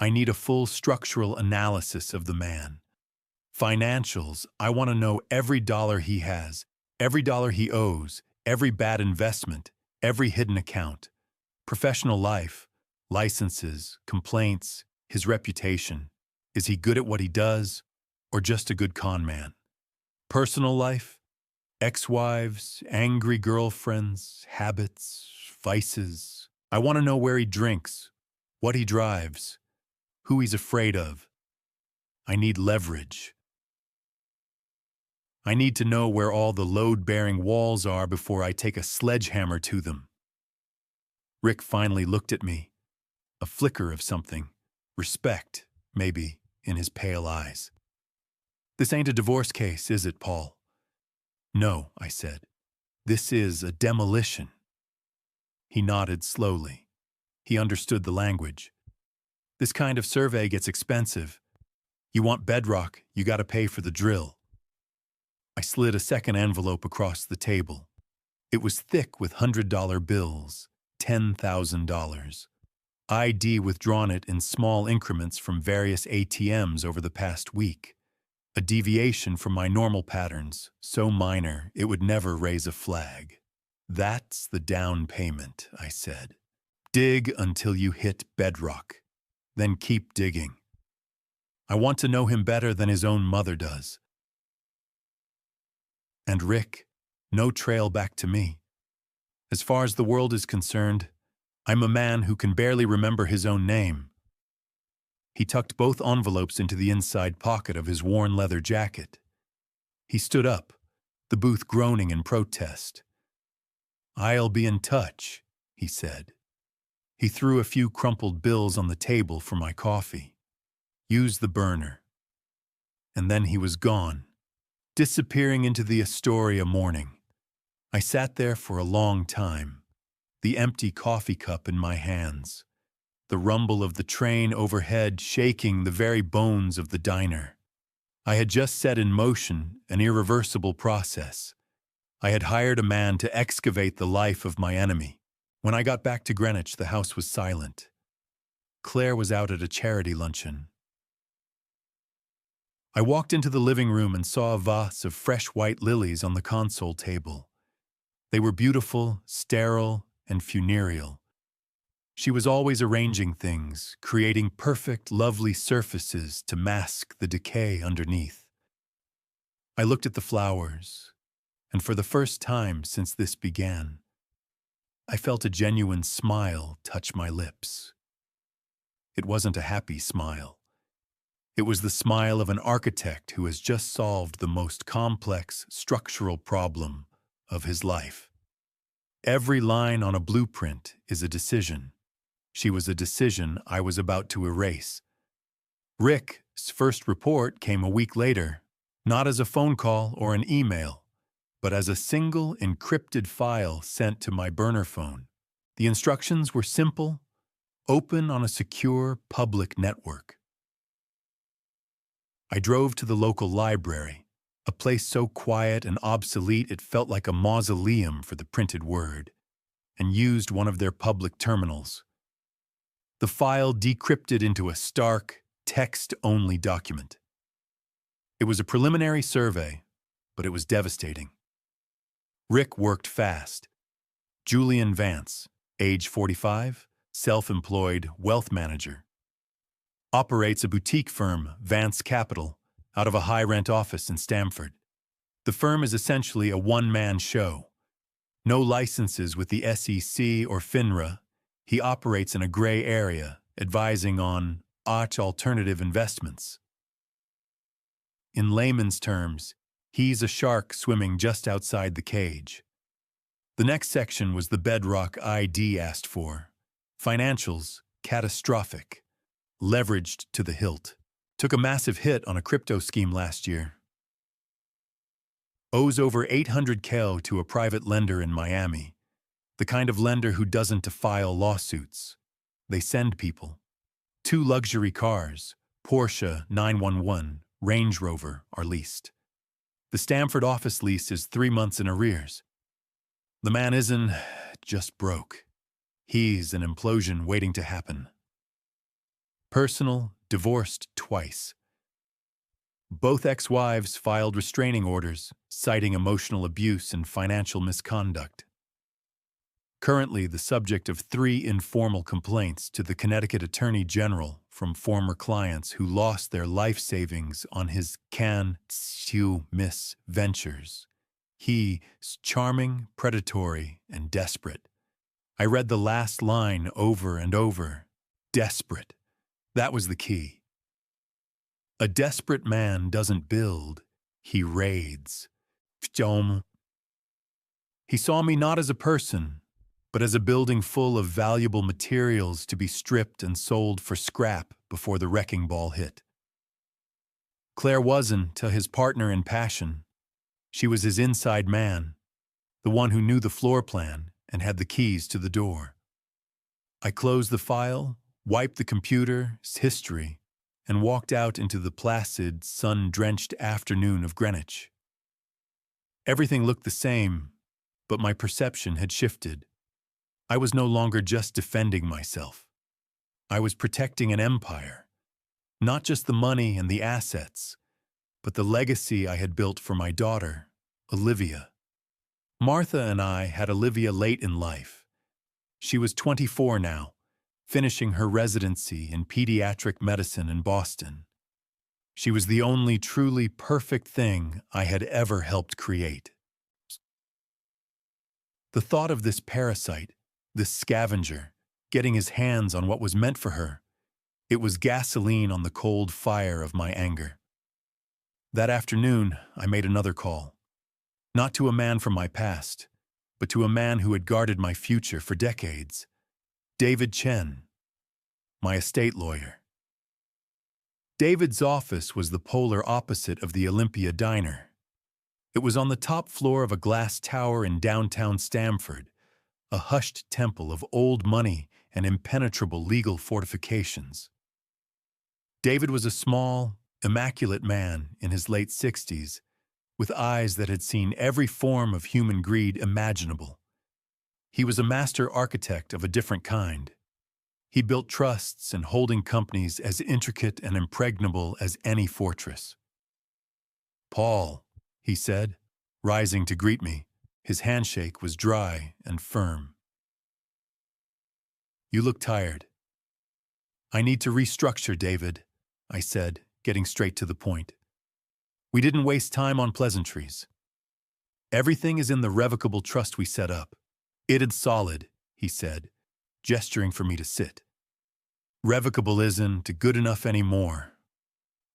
I need a full structural analysis of the man. Financials, I want to know every dollar he has, every dollar he owes, every bad investment, every hidden account. Professional life, licenses, complaints, his reputation. Is he good at what he does, or just a good con man? Personal life, ex-wives, angry girlfriends, habits, vices. I want to know where he drinks, what he drives, who he's afraid of. I need leverage. I need to know where all the load-bearing walls are before I take a sledgehammer to them. Rick finally looked at me, a flicker of something, respect, maybe, in his pale eyes. This ain't a divorce case, is it, Paul? No, I said. This is a demolition. He nodded slowly. He understood the language. This kind of survey gets expensive. You want bedrock, you gotta pay for the drill. I slid a second envelope across the table. It was thick with $100 bills, $10,000. I'd withdrawn it in small increments from various ATMs over the past week. A deviation from my normal patterns, so minor it would never raise a flag. That's the down payment, I said. Dig until you hit bedrock. Then keep digging. I want to know him better than his own mother does. And Rick, no trail back to me. As far as the world is concerned, I'm a man who can barely remember his own name. He tucked both envelopes into the inside pocket of his worn leather jacket. He stood up, the booth groaning in protest. I'll be in touch, he said. He threw a few crumpled bills on the table for my coffee. Use the burner. And then he was gone, disappearing into the Astoria morning. I sat there for a long time, the empty coffee cup in my hands, the rumble of the train overhead shaking the very bones of the diner. I had just set in motion an irreversible process. I had hired a man to excavate the life of my enemy. When I got back to Greenwich, the house was silent. Claire was out at a charity luncheon. I walked into the living room and saw a vase of fresh white lilies on the console table. They were beautiful, sterile, and funereal. She was always arranging things, creating perfect, lovely surfaces to mask the decay underneath. I looked at the flowers, and for the first time since this began, I felt a genuine smile touch my lips. It wasn't a happy smile. It was the smile of an architect who has just solved the most complex structural problem of his life. Every line on a blueprint is a decision. She was a decision I was about to erase. Rick's first report came a week later, not as a phone call or an email, but as a single encrypted file sent to my burner phone. The instructions were simple, open on a secure public network. I drove to the local library, a place so quiet and obsolete it felt like a mausoleum for the printed word, and used one of their public terminals. The file decrypted into a stark, text-only document. It was a preliminary survey, but it was devastating. Rick worked fast. Julian Vance, age 45, self-employed wealth manager. Operates a boutique firm, Vance Capital, out of a high-rent office in Stamford. The firm is essentially a one-man show. No licenses with the SEC or FINRA. He operates in a gray area, advising on alternative investments. In layman's terms, he's a shark swimming just outside the cage. The next section was the bedrock ID asked for. Financials, catastrophic. Leveraged to the hilt. Took a massive hit on a crypto scheme last year. Owes over $800K to a private lender in Miami. The kind of lender who doesn't file lawsuits. They send people. 2 luxury cars, Porsche 911, Range Rover, are leased. The Stamford office lease is 3 months in arrears. The man isn't just broke. He's an implosion waiting to happen. Personal, divorced twice. Both ex-wives filed restraining orders, citing emotional abuse and financial misconduct. Currently the subject of 3 informal complaints to the Connecticut Attorney General from former clients who lost their life savings on his can-miss ventures. He's charming, predatory, and desperate. I read the last line over and over. Desperate. That was the key. A desperate man doesn't build, he raids. He saw me not as a person, but as a building full of valuable materials to be stripped and sold for scrap before the wrecking ball hit. Claire wasn't his partner in passion. She was his inside man, the one who knew the floor plan and had the keys to the door. I closed the file, wiped the computer's history, and walked out into the placid, sun-drenched afternoon of Greenwich. Everything looked the same, but my perception had shifted. I was no longer just defending myself. I was protecting an empire, not just the money and the assets, but the legacy I had built for my daughter, Olivia. Martha and I had Olivia late in life. She was 24 now, finishing her residency in pediatric medicine in Boston. She was the only truly perfect thing I had ever helped create. The thought of this parasite, this scavenger, getting his hands on what was meant for her, it was gasoline on the cold fire of my anger. That afternoon, I made another call. Not to a man from my past, but to a man who had guarded my future for decades. David Chen, my estate lawyer. David's office was the polar opposite of the Olympia Diner. It was on the top floor of a glass tower in downtown Stamford, a hushed temple of old money and impenetrable legal fortifications. David was a small, immaculate man in his late 60s, with eyes that had seen every form of human greed imaginable. He was a master architect of a different kind. He built trusts and holding companies as intricate and impregnable as any fortress. "Paul," he said, rising to greet me. His handshake was dry and firm. "You look tired." "I need to restructure, David," I said, getting straight to the point. "We didn't waste time on pleasantries. Everything is in the revocable trust we set up. It is solid," he said, gesturing for me to sit. "Revocable isn't good enough anymore.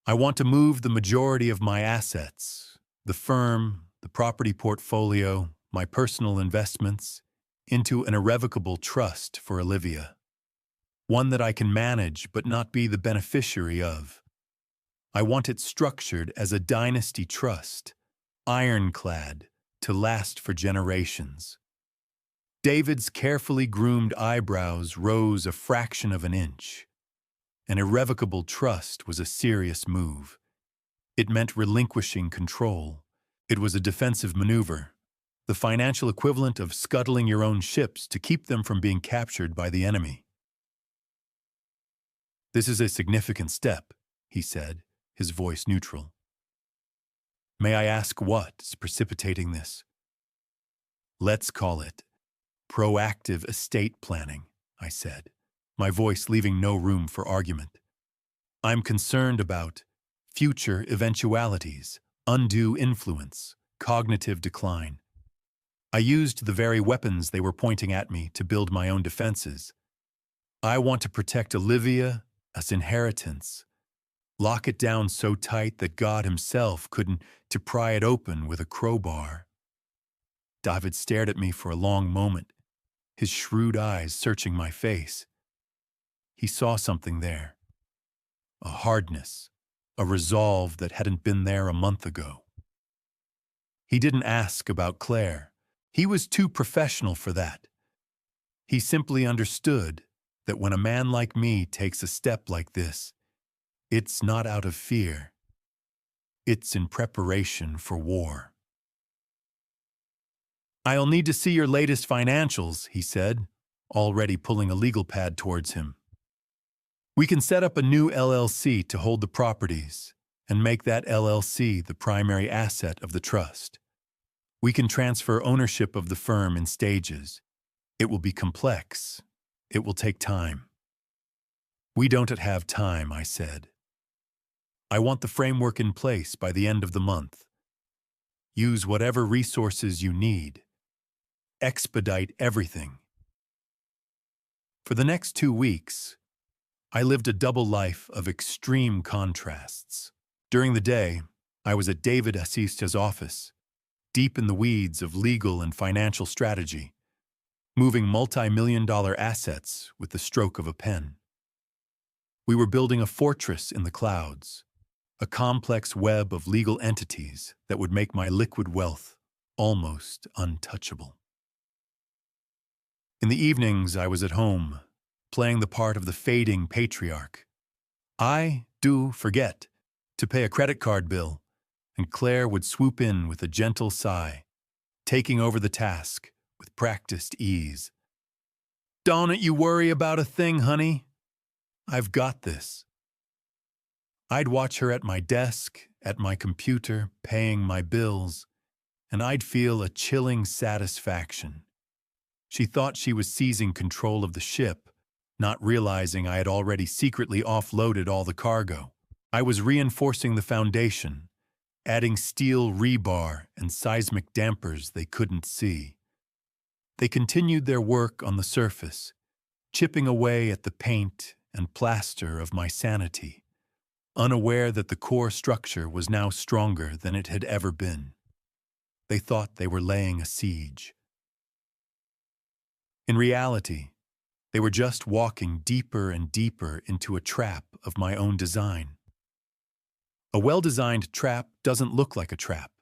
I want to move the majority of my assets, the firm, the property portfolio, my personal investments, into an irrevocable trust for Olivia. One that I can manage but not be the beneficiary of. I want it structured as a dynasty trust, ironclad, to last for generations." David's carefully groomed eyebrows rose a fraction of an inch. An irrevocable trust was a serious move. It meant relinquishing control. It was a defensive maneuver, the financial equivalent of scuttling your own ships to keep them from being captured by the enemy. "This is a significant step," he said, his voice neutral. "May I ask what's precipitating this?" "Let's call it proactive estate planning," I said, my voice leaving no room for argument. "I'm concerned about future eventualities, undue influence, cognitive decline. I used the very weapons they were pointing at me to build my own defenses. I want to protect Olivia as inheritance, lock it down so tight that God himself couldn't to pry it open with a crowbar." David stared at me for a long moment, his shrewd eyes searching my face. He saw something there, a hardness, a resolve that hadn't been there a month ago. He didn't ask about Claire. He was too professional for that. He simply understood that when a man like me takes a step like this, it's not out of fear. It's in preparation for war. "I'll need to see your latest financials," he said, already pulling a legal pad towards him. We can set up a new LLC to hold the properties and make that LLC the primary asset of the trust. We can transfer ownership of the firm in stages. It will be complex. It will take time. We don't have time, I said. I want the framework in place by the end of the month. Use whatever resources you need. Expedite everything. For the next 2 weeks, I lived a double life of extreme contrasts. During the day, I was at David Assist's office, deep in the weeds of legal and financial strategy, moving multi-million-dollar assets with the stroke of a pen. We were building a fortress in the clouds, a complex web of legal entities that would make my liquid wealth almost untouchable. In the evenings, I was at home, playing the part of the fading patriarch. I do forget to pay a credit card bill, and Claire would swoop in with a gentle sigh, taking over the task with practiced ease. "Don't you worry about a thing, honey. I've got this." I'd watch her at my desk, at my computer, paying my bills, and I'd feel a chilling satisfaction. She thought she was seizing control of the ship, not realizing I had already secretly offloaded all the cargo. I was reinforcing the foundation, adding steel rebar and seismic dampers they couldn't see. They continued their work on the surface, chipping away at the paint and plaster of my sanity, unaware that the core structure was now stronger than it had ever been. They thought they were laying a siege. In reality, they were just walking deeper and deeper into a trap of my own design. A well-designed trap doesn't look like a trap.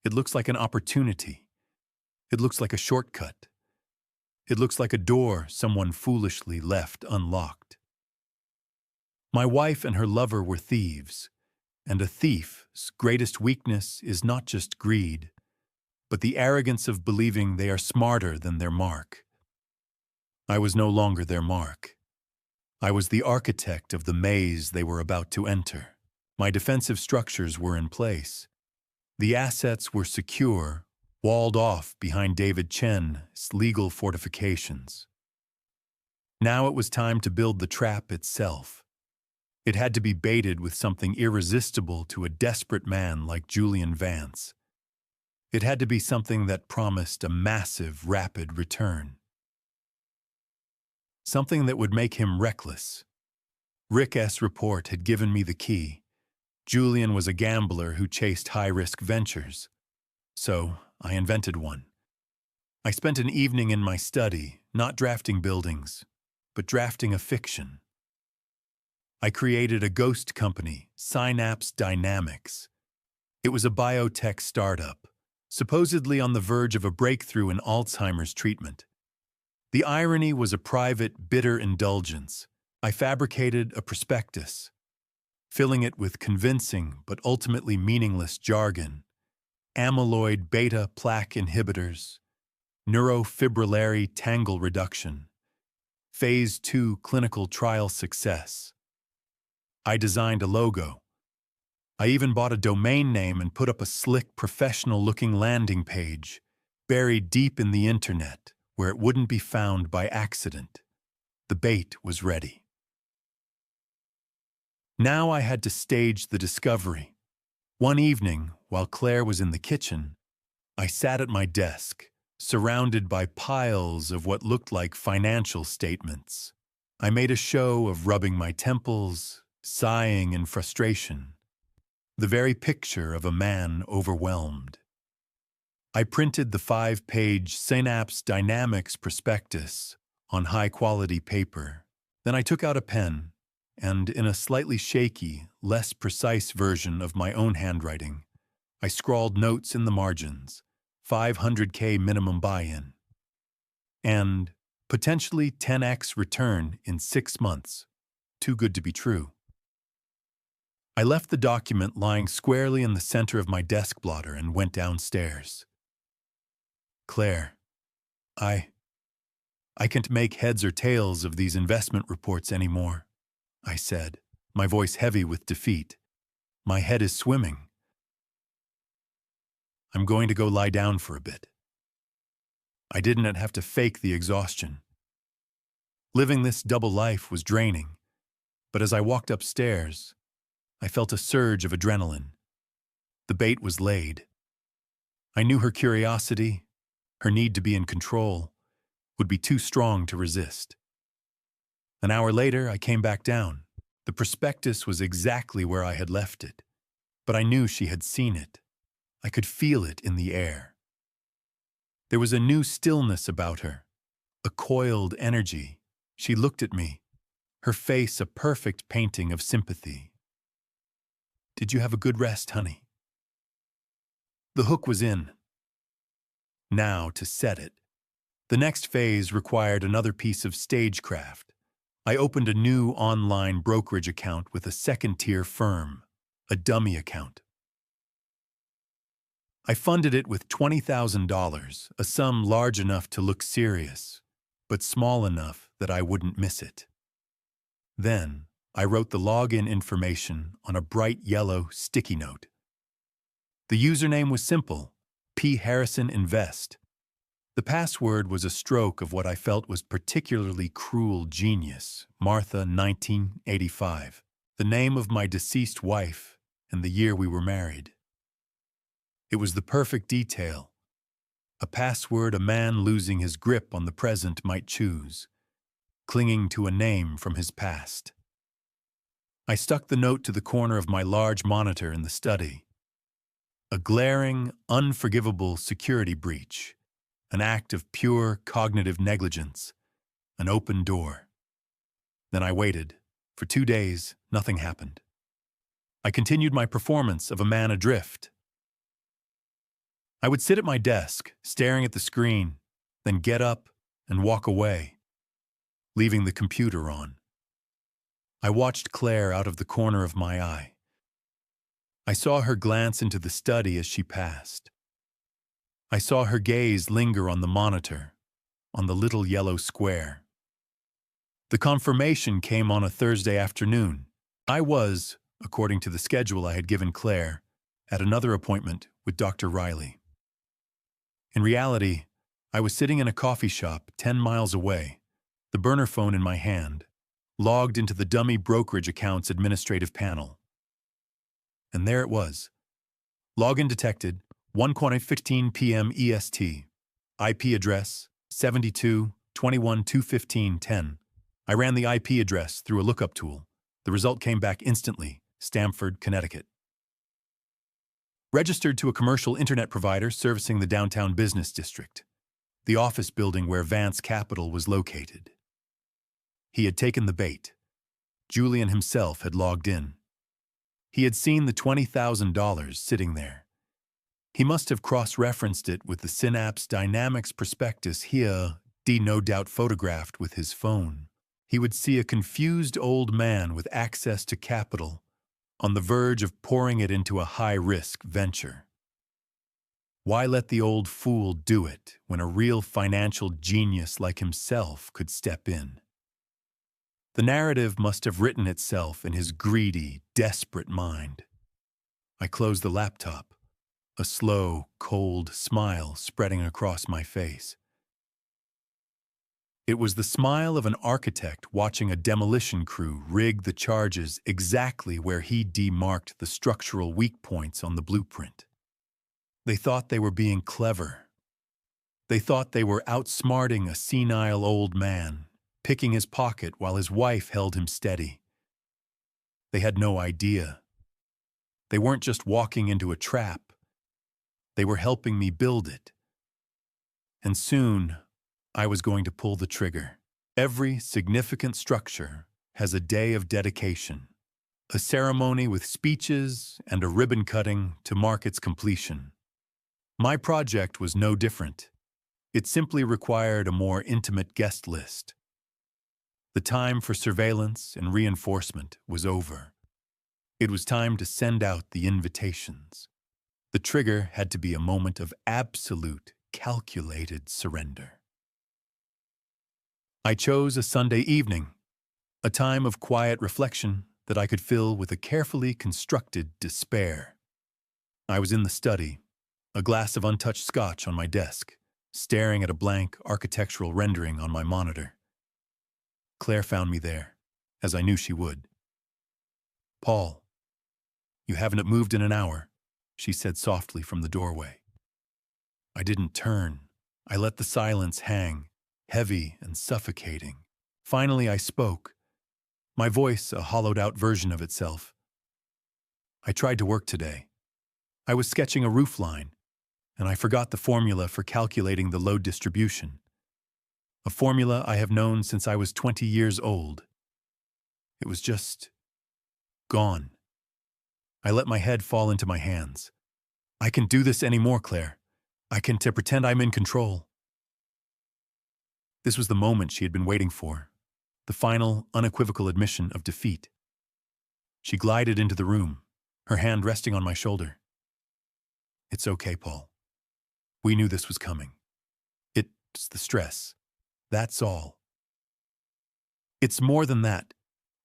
It looks like an opportunity. It looks like a shortcut. It looks like a door someone foolishly left unlocked. My wife and her lover were thieves, and a thief's greatest weakness is not just greed, but the arrogance of believing they are smarter than their mark. I was no longer their mark. I was the architect of the maze they were about to enter. My defensive structures were in place. The assets were secure, walled off behind David Chen's legal fortifications. Now it was time to build the trap itself. It had to be baited with something irresistible to a desperate man like Julian Vance. It had to be something that promised a massive, rapid return. Something that would make him reckless. Rick's report had given me the key. Julian was a gambler who chased high-risk ventures. So I invented one. I spent an evening in my study, not drafting buildings, but drafting a fiction. I created a ghost company, Synapse Dynamics. It was a biotech startup, supposedly on the verge of a breakthrough in Alzheimer's treatment. The irony was a private, bitter indulgence. I fabricated a prospectus, filling it with convincing but ultimately meaningless jargon. Amyloid beta plaque inhibitors, neurofibrillary tangle reduction, Phase 2 clinical trial success. I designed a logo. I even bought a domain name and put up a slick, professional-looking landing page, buried deep in the internet, where it wouldn't be found by accident. The bait was ready. Now I had to stage the discovery. One evening, while Claire was in the kitchen, I sat at my desk, surrounded by piles of what looked like financial statements. I made a show of rubbing my temples, sighing in frustration, the very picture of a man overwhelmed. I printed the 5-page Synapse Dynamics prospectus on high-quality paper. Then I took out a pen, and in a slightly shaky, less precise version of my own handwriting, I scrawled notes in the margins, $500K minimum buy-in, and potentially 10x return in 6 months. Too good to be true. I left the document lying squarely in the center of my desk blotter and went downstairs. Claire, I can't make heads or tails of these investment reports anymore. I said, my voice heavy with defeat. My head is swimming. I'm going to go lie down for a bit. I didn't have to fake the exhaustion. Living this double life was draining, but as I walked upstairs, I felt a surge of adrenaline. The bait was laid. I knew her curiosity, her need to be in control, would be too strong to resist. An hour later, I came back down. The prospectus was exactly where I had left it, but I knew she had seen it. I could feel it in the air. There was a new stillness about her, a coiled energy. She looked at me, her face a perfect painting of sympathy. "Did you have a good rest, honey?" The hook was in. Now to set it. The next phase required another piece of stagecraft. I opened a new online brokerage account with a second-tier firm, a dummy account. I funded it with $20,000, a sum large enough to look serious, but small enough that I wouldn't miss it. Then, I wrote the login information on a bright yellow sticky note. The username was simple, P. Harrison Invest. The password was a stroke of what I felt was particularly cruel genius, Martha 1985, the name of my deceased wife and the year we were married. It was the perfect detail, a password a man losing his grip on the present might choose, clinging to a name from his past. I stuck the note to the corner of my large monitor in the study. A glaring, unforgivable security breach, an act of pure cognitive negligence, an open door. Then I waited. For 2 days, nothing happened. I continued my performance of a man adrift. I would sit at my desk, staring at the screen, then get up and walk away, leaving the computer on. I watched Claire out of the corner of my eye. I saw her glance into the study as she passed. I saw her gaze linger on the monitor, on the little yellow square. The confirmation came on a Thursday afternoon. I was, according to the schedule I had given Claire, at another appointment with Dr. Riley. In reality, I was sitting in a coffee shop 10 miles away, the burner phone in my hand, logged into the dummy brokerage accounts administrative panel. And there it was. Login detected, 1:15 p.m. EST. IP address, 72.21.215.10. I ran the IP address through a lookup tool. The result came back instantly, Stamford, Connecticut. Registered to a commercial internet provider servicing the downtown business district, the office building where Vance Capital was located. He had taken the bait. Julian himself had logged in. He had seen the $20,000 sitting there. He must have cross-referenced it with the Synapse Dynamics prospectus here, no doubt photographed with his phone. He would see a confused old man with access to capital, on the verge of pouring it into a high-risk venture. Why let the old fool do it when a real financial genius like himself could step in? The narrative must have written itself in his greedy, desperate mind. I closed the laptop, a slow, cold smile spreading across my face. It was the smile of an architect watching a demolition crew rig the charges exactly where he demarked the structural weak points on the blueprint. They thought they were being clever. They thought they were outsmarting a senile old man, picking his pocket while his wife held him steady. They had no idea. They weren't just walking into a trap. They were helping me build it. And soon, I was going to pull the trigger. Every significant structure has a day of dedication, a ceremony with speeches and a ribbon cutting to mark its completion. My project was no different. It simply required a more intimate guest list. The time for surveillance and reinforcement was over. It was time to send out the invitations. The trigger had to be a moment of absolute, calculated surrender. I chose a Sunday evening. A time of quiet reflection that I could fill with a carefully constructed despair. I was in the study, a glass of untouched scotch on my desk, staring at a blank architectural rendering on my monitor. Claire found me there, as I knew she would. "Paul, you haven't moved in an hour," she said softly from the doorway. I didn't turn. I let the silence hang, heavy and suffocating. Finally I spoke, my voice a hollowed-out version of itself. "I tried to work today. I was sketching a roofline, and I forgot the formula for calculating the load distribution. A formula I have known since I was 20 years old. It was just gone." I let my head fall into my hands. "I can do this anymore, Claire. I can pretend I'm in control." This was the moment she had been waiting for, the final, unequivocal admission of defeat. She glided into the room, her hand resting on my shoulder. "It's okay, Paul. We knew this was coming. It's the stress. That's all." "It's more than that,"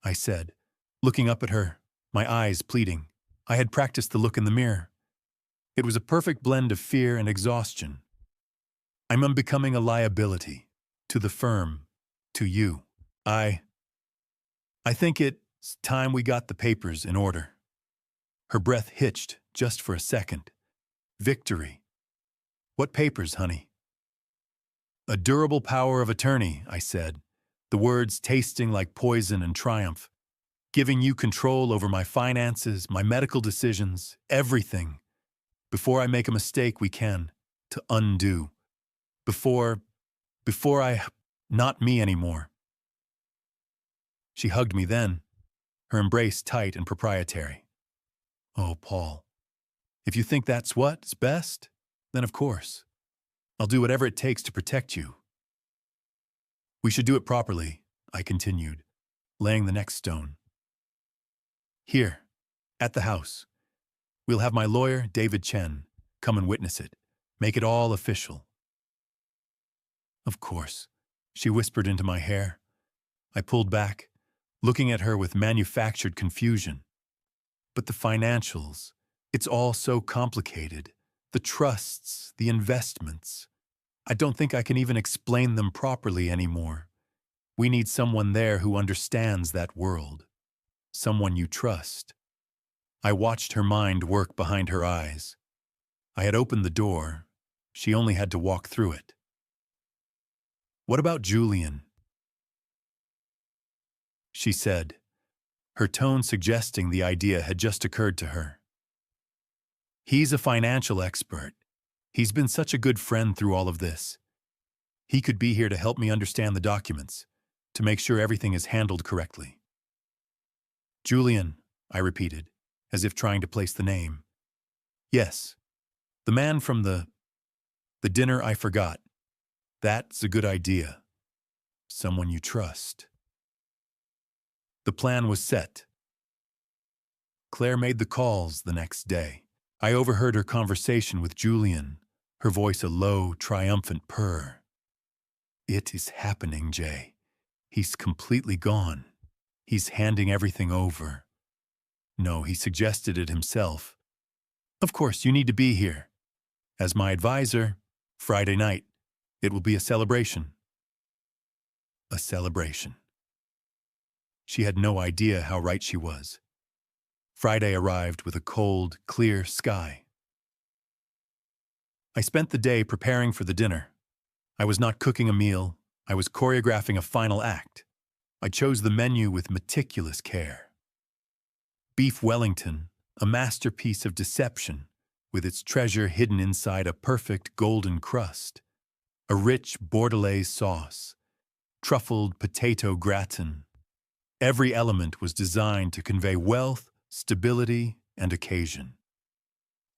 I said, looking up at her, my eyes pleading. I had practiced the look in the mirror. It was a perfect blend of fear and exhaustion. "I'm becoming a liability. To the firm. To you. I think it's time we got the papers in order." Her breath hitched just for a second. "Victory. What papers, honey?" "A durable power of attorney," I said, the words tasting like poison and triumph. "Giving you control over my finances, my medical decisions, everything. Before I make a mistake we can, to undo. Before not me anymore." She hugged me then, her embrace tight and proprietary. "Oh, Paul, if you think that's what's best, then of course. I'll do whatever it takes to protect you." "We should do it properly," I continued, laying the next stone. "Here, at the house. We'll have my lawyer, David Chen, come and witness it. Make it all official." "Of course," she whispered into my hair. I pulled back, looking at her with manufactured confusion. "But the financials, it's all so complicated. The trusts, the investments. I don't think I can even explain them properly anymore. We need someone there who understands that world. Someone you trust." I watched her mind work behind her eyes. I had opened the door. She only had to walk through it. "What about Julian?" she said, her tone suggesting the idea had just occurred to her. "He's a financial expert. He's been such a good friend through all of this. He could be here to help me understand the documents, to make sure everything is handled correctly." "Julian," I repeated, as if trying to place the name. "Yes, the man from the dinner I forgot. That's a good idea. Someone you trust." The plan was set. Claire made the calls the next day. I overheard her conversation with Julian, her voice a low, triumphant purr. "It is happening, Jay. He's completely gone. He's handing everything over. No, he suggested it himself. Of course, you need to be here. As my advisor, Friday night. It will be a celebration." A celebration. She had no idea how right she was. Friday arrived with a cold, clear sky. I spent the day preparing for the dinner. I was not cooking a meal. I was choreographing a final act. I chose the menu with meticulous care. Beef Wellington, a masterpiece of deception, with its treasure hidden inside a perfect golden crust. A rich bordelaise sauce. Truffled potato gratin. Every element was designed to convey wealth, stability, and occasion.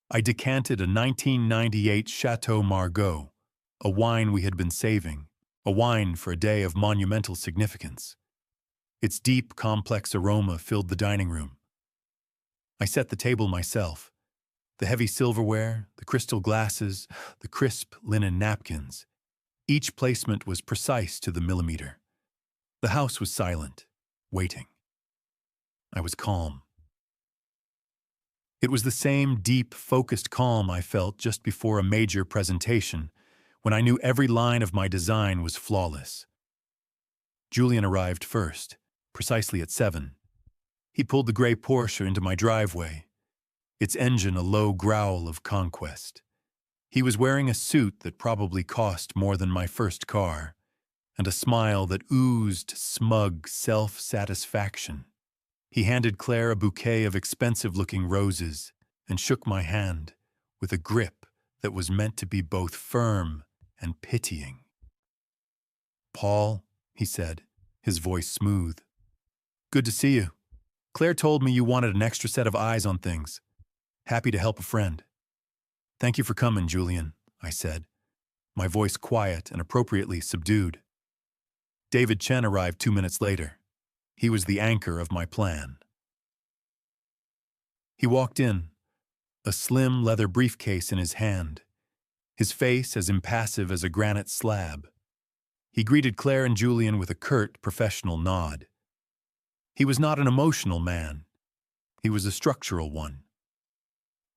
I decanted a 1998 Chateau Margaux, a wine we had been saving, a wine for a day of monumental significance. Its deep, complex aroma filled the dining room. I set the table myself. The heavy silverware, the crystal glasses, the crisp linen napkins. Each placement was precise to the millimeter. The house was silent. waiting. I was calm. It was the same deep, focused calm I felt just before a major presentation, when I knew every line of my design was flawless. Julian arrived first, precisely at 7. He pulled the gray Porsche into my driveway, its engine a low growl of conquest. He was wearing a suit that probably cost more than my first car, and a smile that oozed smug self-satisfaction. He handed Claire a bouquet of expensive-looking roses and shook my hand with a grip that was meant to be both firm and pitying. "Paul," he said, his voice smooth. "Good to see you. Claire told me you wanted an extra set of eyes on things. Happy to help a friend." "Thank you for coming, Julian," I said, my voice quiet and appropriately subdued. David Chen arrived 2 minutes later. He was the anchor of my plan. He walked in, a slim leather briefcase in his hand, his face as impassive as a granite slab. He greeted Claire and Julian with a curt, professional nod. He was not an emotional man. He was a structural one.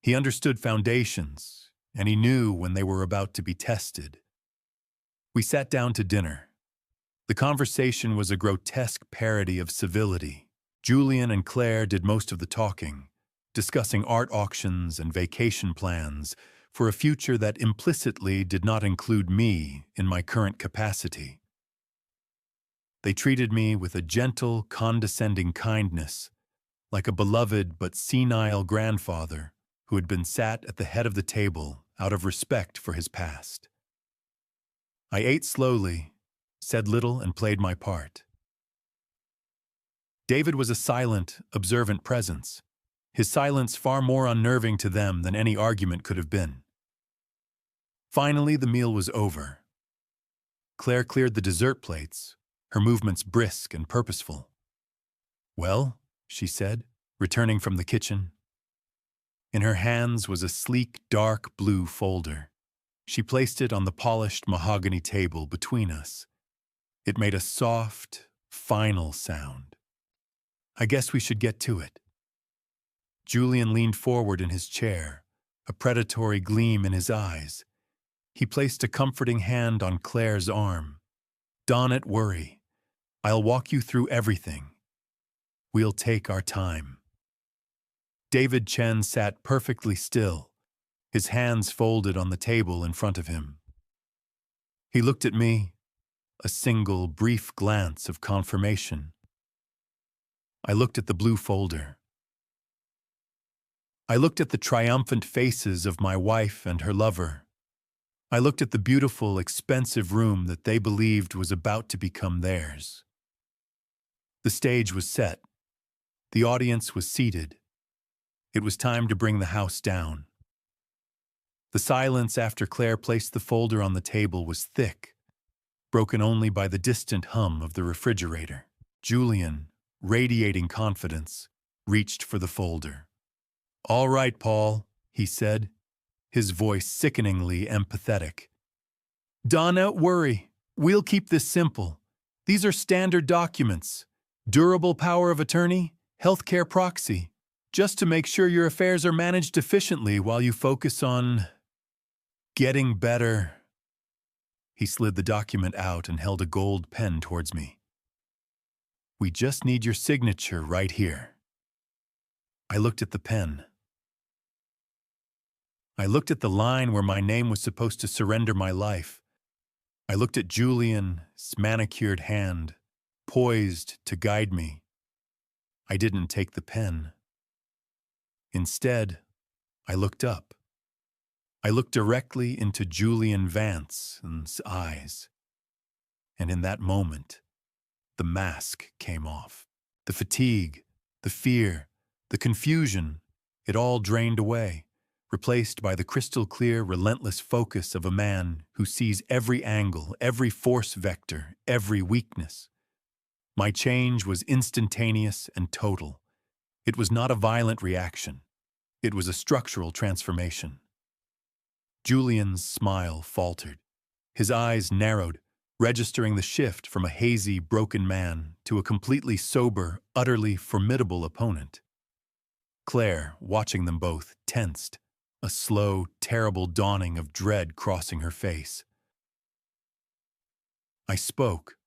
He understood foundations, and he knew when they were about to be tested. We sat down to dinner. The conversation was a grotesque parody of civility. Julian and Claire did most of the talking, discussing art auctions and vacation plans for a future that implicitly did not include me in my current capacity. They treated me with a gentle, condescending kindness, like a beloved but senile grandfather who had been sat at the head of the table out of respect for his past. I ate slowly, said little, and played my part. David was a silent, observant presence, his silence far more unnerving to them than any argument could have been. Finally, the meal was over. Claire cleared the dessert plates, her movements brisk and purposeful. "Well," she said, returning from the kitchen. In her hands was a sleek, dark blue folder. She placed it on the polished mahogany table between us. It made a soft, final sound. "I guess we should get to it." Julian leaned forward in his chair, a predatory gleam in his eyes. He placed a comforting hand on Claire's arm. "Don't worry. I'll walk you through everything. We'll take our time." David Chen sat perfectly still, his hands folded on the table in front of him. He looked at me, a single brief glance of confirmation. I looked at the blue folder. I looked at the triumphant faces of my wife and her lover. I looked at the beautiful, expensive room that they believed was about to become theirs. The stage was set. The audience was seated. It was time to bring the house down. The silence after Claire placed the folder on the table was thick, broken only by the distant hum of the refrigerator. Julian, radiating confidence, reached for the folder. "All right, Paul," he said, his voice sickeningly empathetic. "Don't worry. We'll keep this simple. These are standard documents. Durable power of attorney, healthcare proxy, just to make sure your affairs are managed efficiently while you focus on getting better." He slid the document out and held a gold pen towards me. "We just need your signature right here." I looked at the pen. I looked at the line where my name was supposed to surrender my life. I looked at Julian's manicured hand, poised to guide me. I didn't take the pen. Instead, I looked up. I looked directly into Julian Vance's eyes. And in that moment, the mask came off. The fatigue, the fear, the confusion, it all drained away, replaced by the crystal-clear, relentless focus of a man who sees every angle, every force vector, every weakness. My change was instantaneous and total. It was not a violent reaction. It was a structural transformation. Julian's smile faltered. His eyes narrowed, registering the shift from a hazy, broken man to a completely sober, utterly formidable opponent. Claire, watching them both, tensed, a slow, terrible dawning of dread crossing her face. I spoke,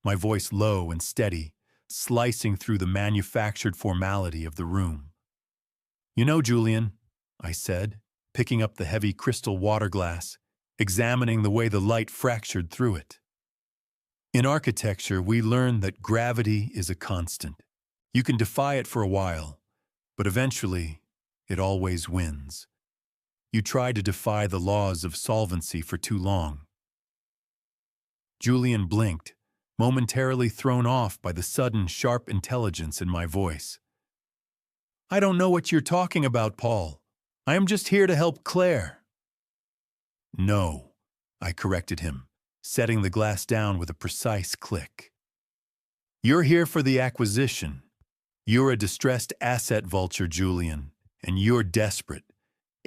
my voice low and steady, slicing through the manufactured formality of the room. "You know, Julian," I said, picking up the heavy crystal water glass, examining the way the light fractured through it. "In architecture, we learn that gravity is a constant. You can defy it for a while, but eventually, it always wins. You try to defy the laws of solvency for too long." Julian blinked, momentarily thrown off by the sudden, sharp intelligence in my voice. "I don't know what you're talking about, Paul. I am just here to help Claire." "No," I corrected him, setting the glass down with a precise click. "You're here for the acquisition. You're a distressed asset vulture, Julian, and you're desperate.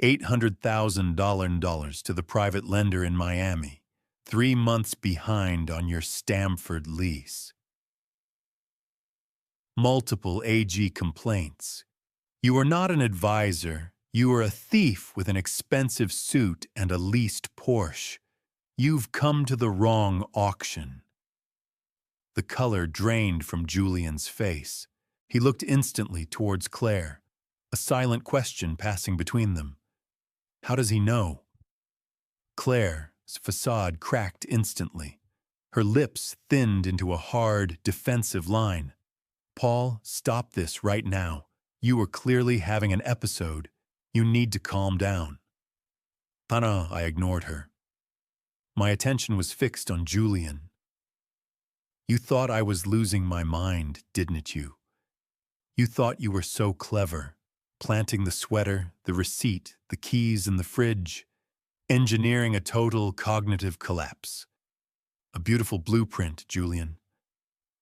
$800,000 to the private lender in Miami, 3 months behind on your Stamford lease. Multiple AG complaints. You are not an advisor. You are a thief with an expensive suit and a leased Porsche. You've come to the wrong auction." The color drained from Julian's face. He looked instantly towards Claire, a silent question passing between them. How does he know? Claire's facade cracked instantly. Her lips thinned into a hard, defensive line. "Paul, stop this right now. You are clearly having an episode. You need to calm down." "Hannah," I ignored her. My attention was fixed on Julian. "You thought I was losing my mind, didn't you? You thought you were so clever, planting the sweater, the receipt, the keys in the fridge, engineering a total cognitive collapse. A beautiful blueprint, Julian.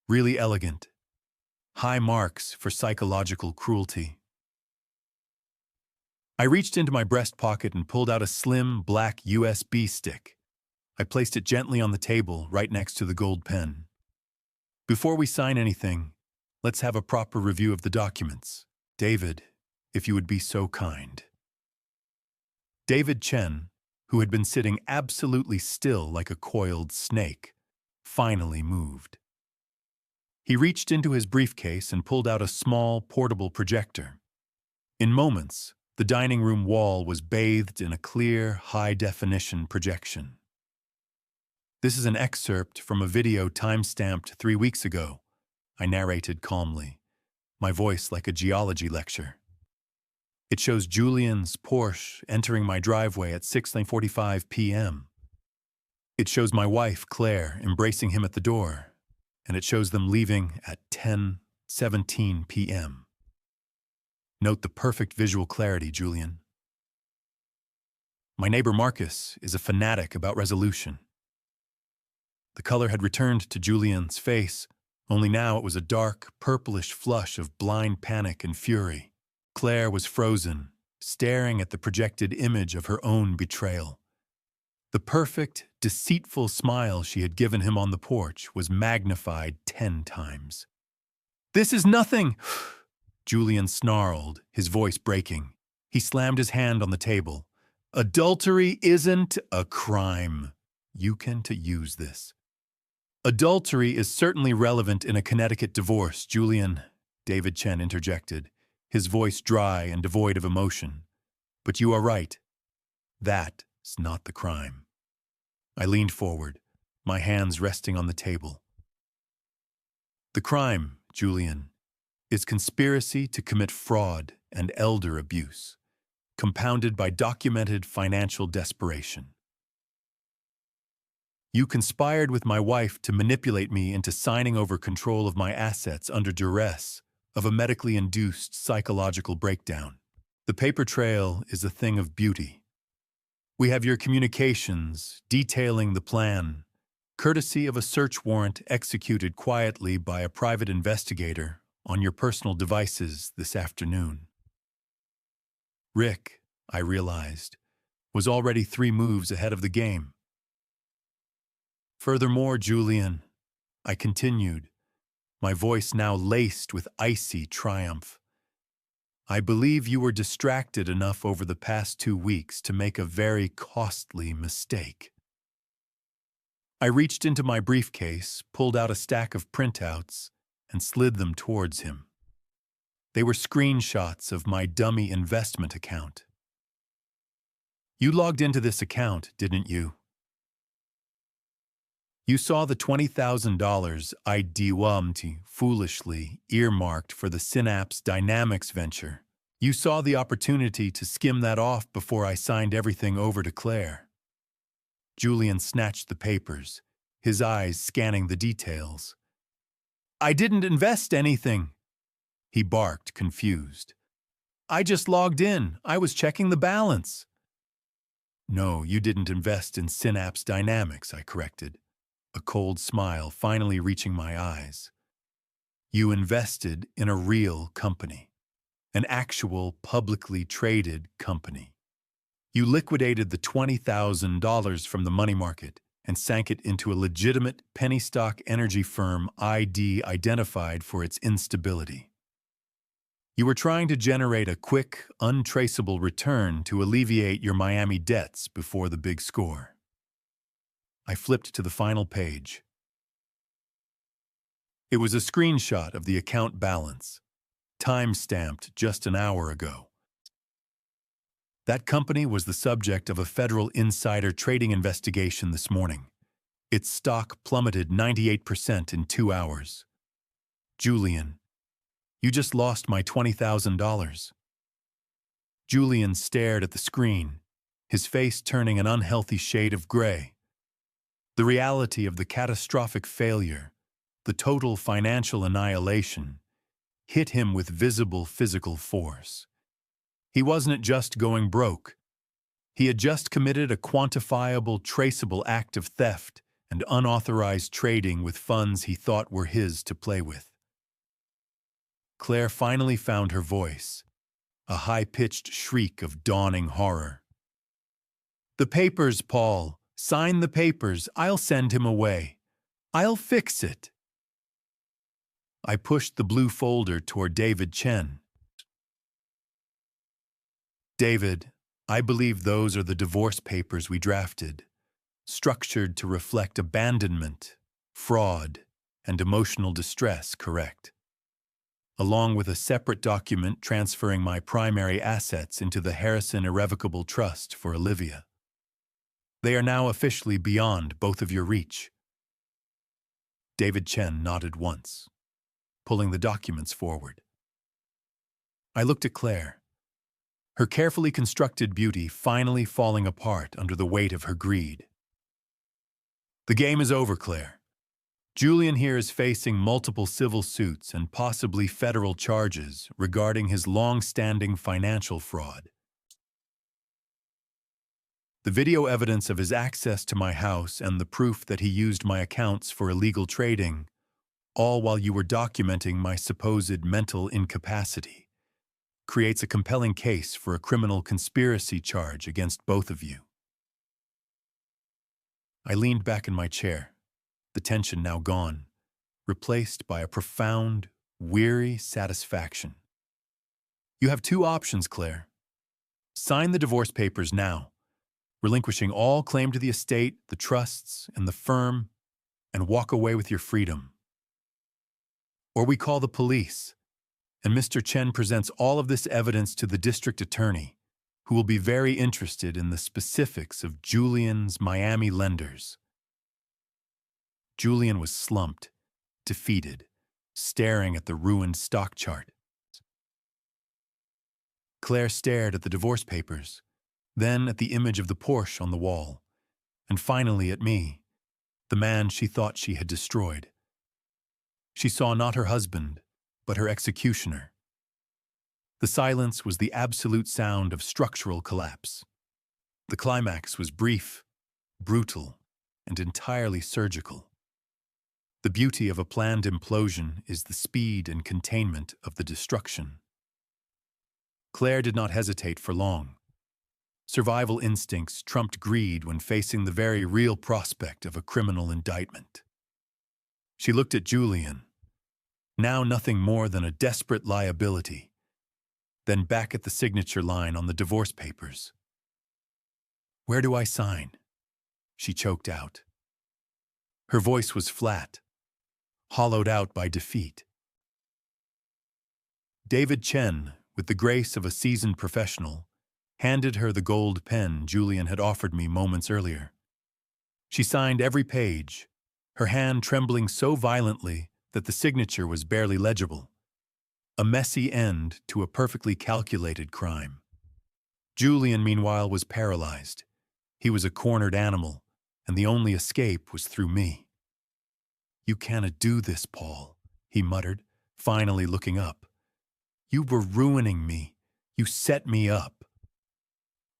Really elegant. High marks for psychological cruelty." I reached into my breast pocket and pulled out a slim, black USB stick. I placed it gently on the table, right next to the gold pen. "Before we sign anything, let's have a proper review of the documents. David, if you would be so kind." David Chen, who had been sitting absolutely still like a coiled snake, finally moved. He reached into his briefcase and pulled out a small, portable projector. In moments, the dining room wall was bathed in a clear, high-definition projection. "This is an excerpt from a video time-stamped 3 weeks ago," I narrated calmly, my voice like a geology lecture. "It shows Julian's Porsche entering my driveway at 6:45 p.m. It shows my wife, Claire, embracing him at the door, and it shows them leaving at 10:17 p.m. Note the perfect visual clarity, Julian. My neighbor Marcus is a fanatic about resolution." The color had returned to Julian's face, only now it was a dark, purplish flush of blind panic and fury. Claire was frozen, staring at the projected image of her own betrayal. The perfect, deceitful smile she had given him on the porch was magnified 10 times. "This is nothing!" Julian snarled, his voice breaking. He slammed his hand on the table. "Adultery isn't a crime. You can use this." "Adultery is certainly relevant in a Connecticut divorce, Julian," David Chen interjected, his voice dry and devoid of emotion. "But you are right. That's not the crime." I leaned forward, my hands resting on the table. "The crime, Julian, is conspiracy to commit fraud and elder abuse, compounded by documented financial desperation. You conspired with my wife to manipulate me into signing over control of my assets under duress of a medically induced psychological breakdown. The paper trail is a thing of beauty. We have your communications detailing the plan, courtesy of a search warrant executed quietly by a private investigator on your personal devices this afternoon." Rick, I realized, was already 3 moves ahead of the game. Furthermore, Julian, I continued, my voice now laced with icy triumph, I believe you were distracted enough over the past 2 weeks to make a very costly mistake. I reached into my briefcase, pulled out a stack of printouts, and slid them towards him. They were screenshots of my dummy investment account. You logged into this account, didn't you? You saw the $20,000 I foolishly earmarked for the Synapse Dynamics venture. You saw the opportunity to skim that off before I signed everything over to Claire. Julian snatched the papers, his eyes scanning the details. I didn't invest anything, he barked, confused. I just logged in. I was checking the balance. No, you didn't invest in Synapse Dynamics, I corrected, a cold smile finally reaching my eyes. You invested in a real company, an actual publicly traded company. You liquidated the $20,000 from the money market and sank it into a legitimate penny stock energy firm ID identified for its instability. You were trying to generate a quick, untraceable return to alleviate your Miami debts before the big score. I flipped to the final page. It was a screenshot of the account balance, time-stamped just an hour ago. That company was the subject of a federal insider trading investigation this morning. Its stock plummeted 98% in 2 hours. Julian, you just lost my $20,000. Julian stared at the screen, his face turning an unhealthy shade of gray. The reality of the catastrophic failure, the total financial annihilation, hit him with visible physical force. He wasn't just going broke. He had just committed a quantifiable, traceable act of theft and unauthorized trading with funds he thought were his to play with. Claire finally found her voice, a high-pitched shriek of dawning horror. The papers, Paul. Sign the papers. I'll send him away. I'll fix it. I pushed the blue folder toward David Chen. David, I believe those are the divorce papers we drafted, structured to reflect abandonment, fraud, and emotional distress, correct? Along with a separate document transferring my primary assets into the Harrison Irrevocable Trust for Olivia. They are now officially beyond both of your reach. David Chen nodded once, pulling the documents forward. I looked at Claire, her carefully constructed beauty finally falling apart under the weight of her greed. The game is over, Claire. Julian here is facing multiple civil suits and possibly federal charges regarding his long-standing financial fraud. The video evidence of his access to my house and the proof that he used my accounts for illegal trading, all while you were documenting my supposed mental incapacity, creates a compelling case for a criminal conspiracy charge against both of you. I leaned back in my chair, the tension now gone, replaced by a profound, weary satisfaction. You have 2 options, Claire. Sign the divorce papers now, relinquishing all claim to the estate, the trusts, and the firm, and walk away with your freedom. Or we call the police, and Mr. Chen presents all of this evidence to the district attorney, who will be very interested in the specifics of Julian's Miami lenders. Julian was slumped, defeated, staring at the ruined stock chart. Claire stared at the divorce papers, then at the image of the Porsche on the wall, and finally at me, the man she thought she had destroyed. She saw not her husband, but her executioner. The silence was the absolute sound of structural collapse. The climax was brief, brutal, and entirely surgical. The beauty of a planned implosion is the speed and containment of the destruction. Claire did not hesitate for long. Survival instincts trumped greed when facing the very real prospect of a criminal indictment. She looked at Julian, now nothing more than a desperate liability, then back at the signature line on the divorce papers. "Where do I sign?" she choked out. Her voice was flat, hollowed out by defeat. David Chen, with the grace of a seasoned professional, handed her the gold pen Julian had offered me moments earlier. She signed every page, her hand trembling so violently that the signature was barely legible. A messy end to a perfectly calculated crime. Julian, meanwhile, was paralyzed. He was a cornered animal, and the only escape was through me. "You can't do this, Paul," he muttered, finally looking up. "You were ruining me. You set me up."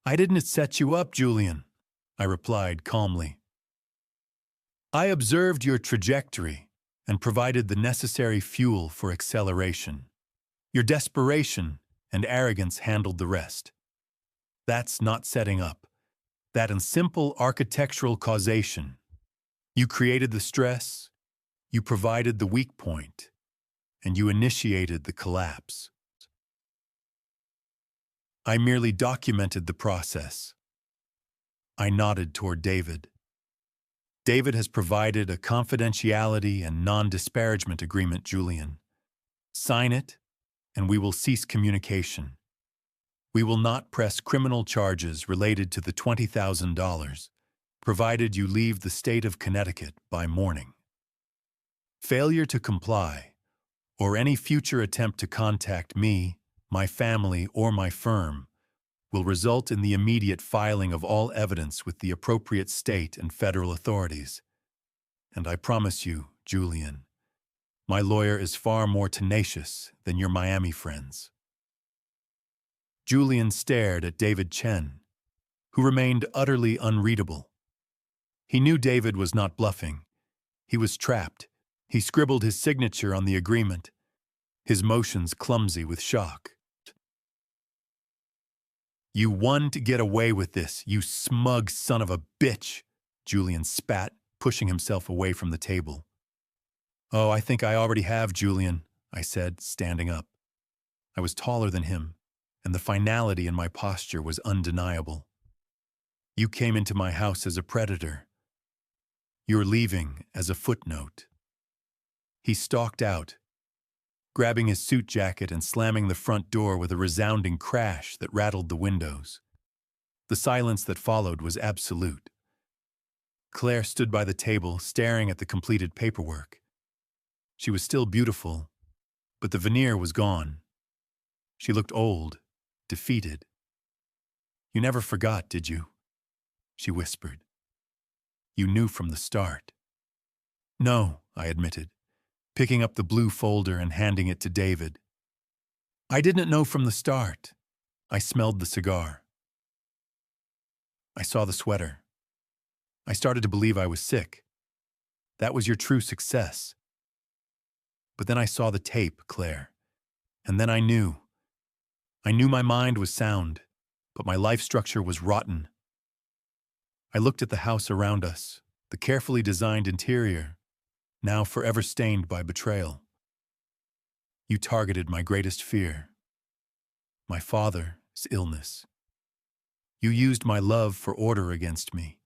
"I didn't set you up, Julian," I replied calmly. "I observed your trajectory and provided the necessary fuel for acceleration. Your desperation and arrogance handled the rest. That's not setting up. That is simple architectural causation. You created the stress, you provided the weak point, and you initiated the collapse. I merely documented the process." I nodded toward David. "David has provided a confidentiality and non-disparagement agreement, Julian. Sign it, and we will cease communication. We will not press criminal charges related to the $20,000, provided you leave the state of Connecticut by morning. Failure to comply, or any future attempt to contact me, my family, or my firm, will result in the immediate filing of all evidence with the appropriate state and federal authorities. And I promise you, Julian, my lawyer is far more tenacious than your Miami friends." Julian stared at David Chen, who remained utterly unreadable. He knew David was not bluffing. He was trapped. He scribbled his signature on the agreement, his motions clumsy with shock. "You won to get away with this, you smug son of a bitch," Julian spat, pushing himself away from the table. "Oh, I think I already have, Julian," I said, standing up. I was taller than him, and the finality in my posture was undeniable. "You came into my house as a predator. You're leaving as a footnote." He stalked out, grabbing his suit jacket and slamming the front door with a resounding crash that rattled the windows. The silence that followed was absolute. Claire stood by the table, staring at the completed paperwork. She was still beautiful, but the veneer was gone. She looked old, defeated. "You never forgot, did you?" she whispered. "You knew from the start." "No," I admitted, picking up the blue folder and handing it to David. "I didn't know from the start." I smelled the cigar. "I saw the sweater. I started to believe I was sick. That was your true success. But then I saw the tape, Claire, and then I knew. I knew my mind was sound, but my life structure was rotten. I looked at the house around us, the carefully designed interior, now forever stained by betrayal. You targeted my greatest fear, my father's illness. You used my love for order against me.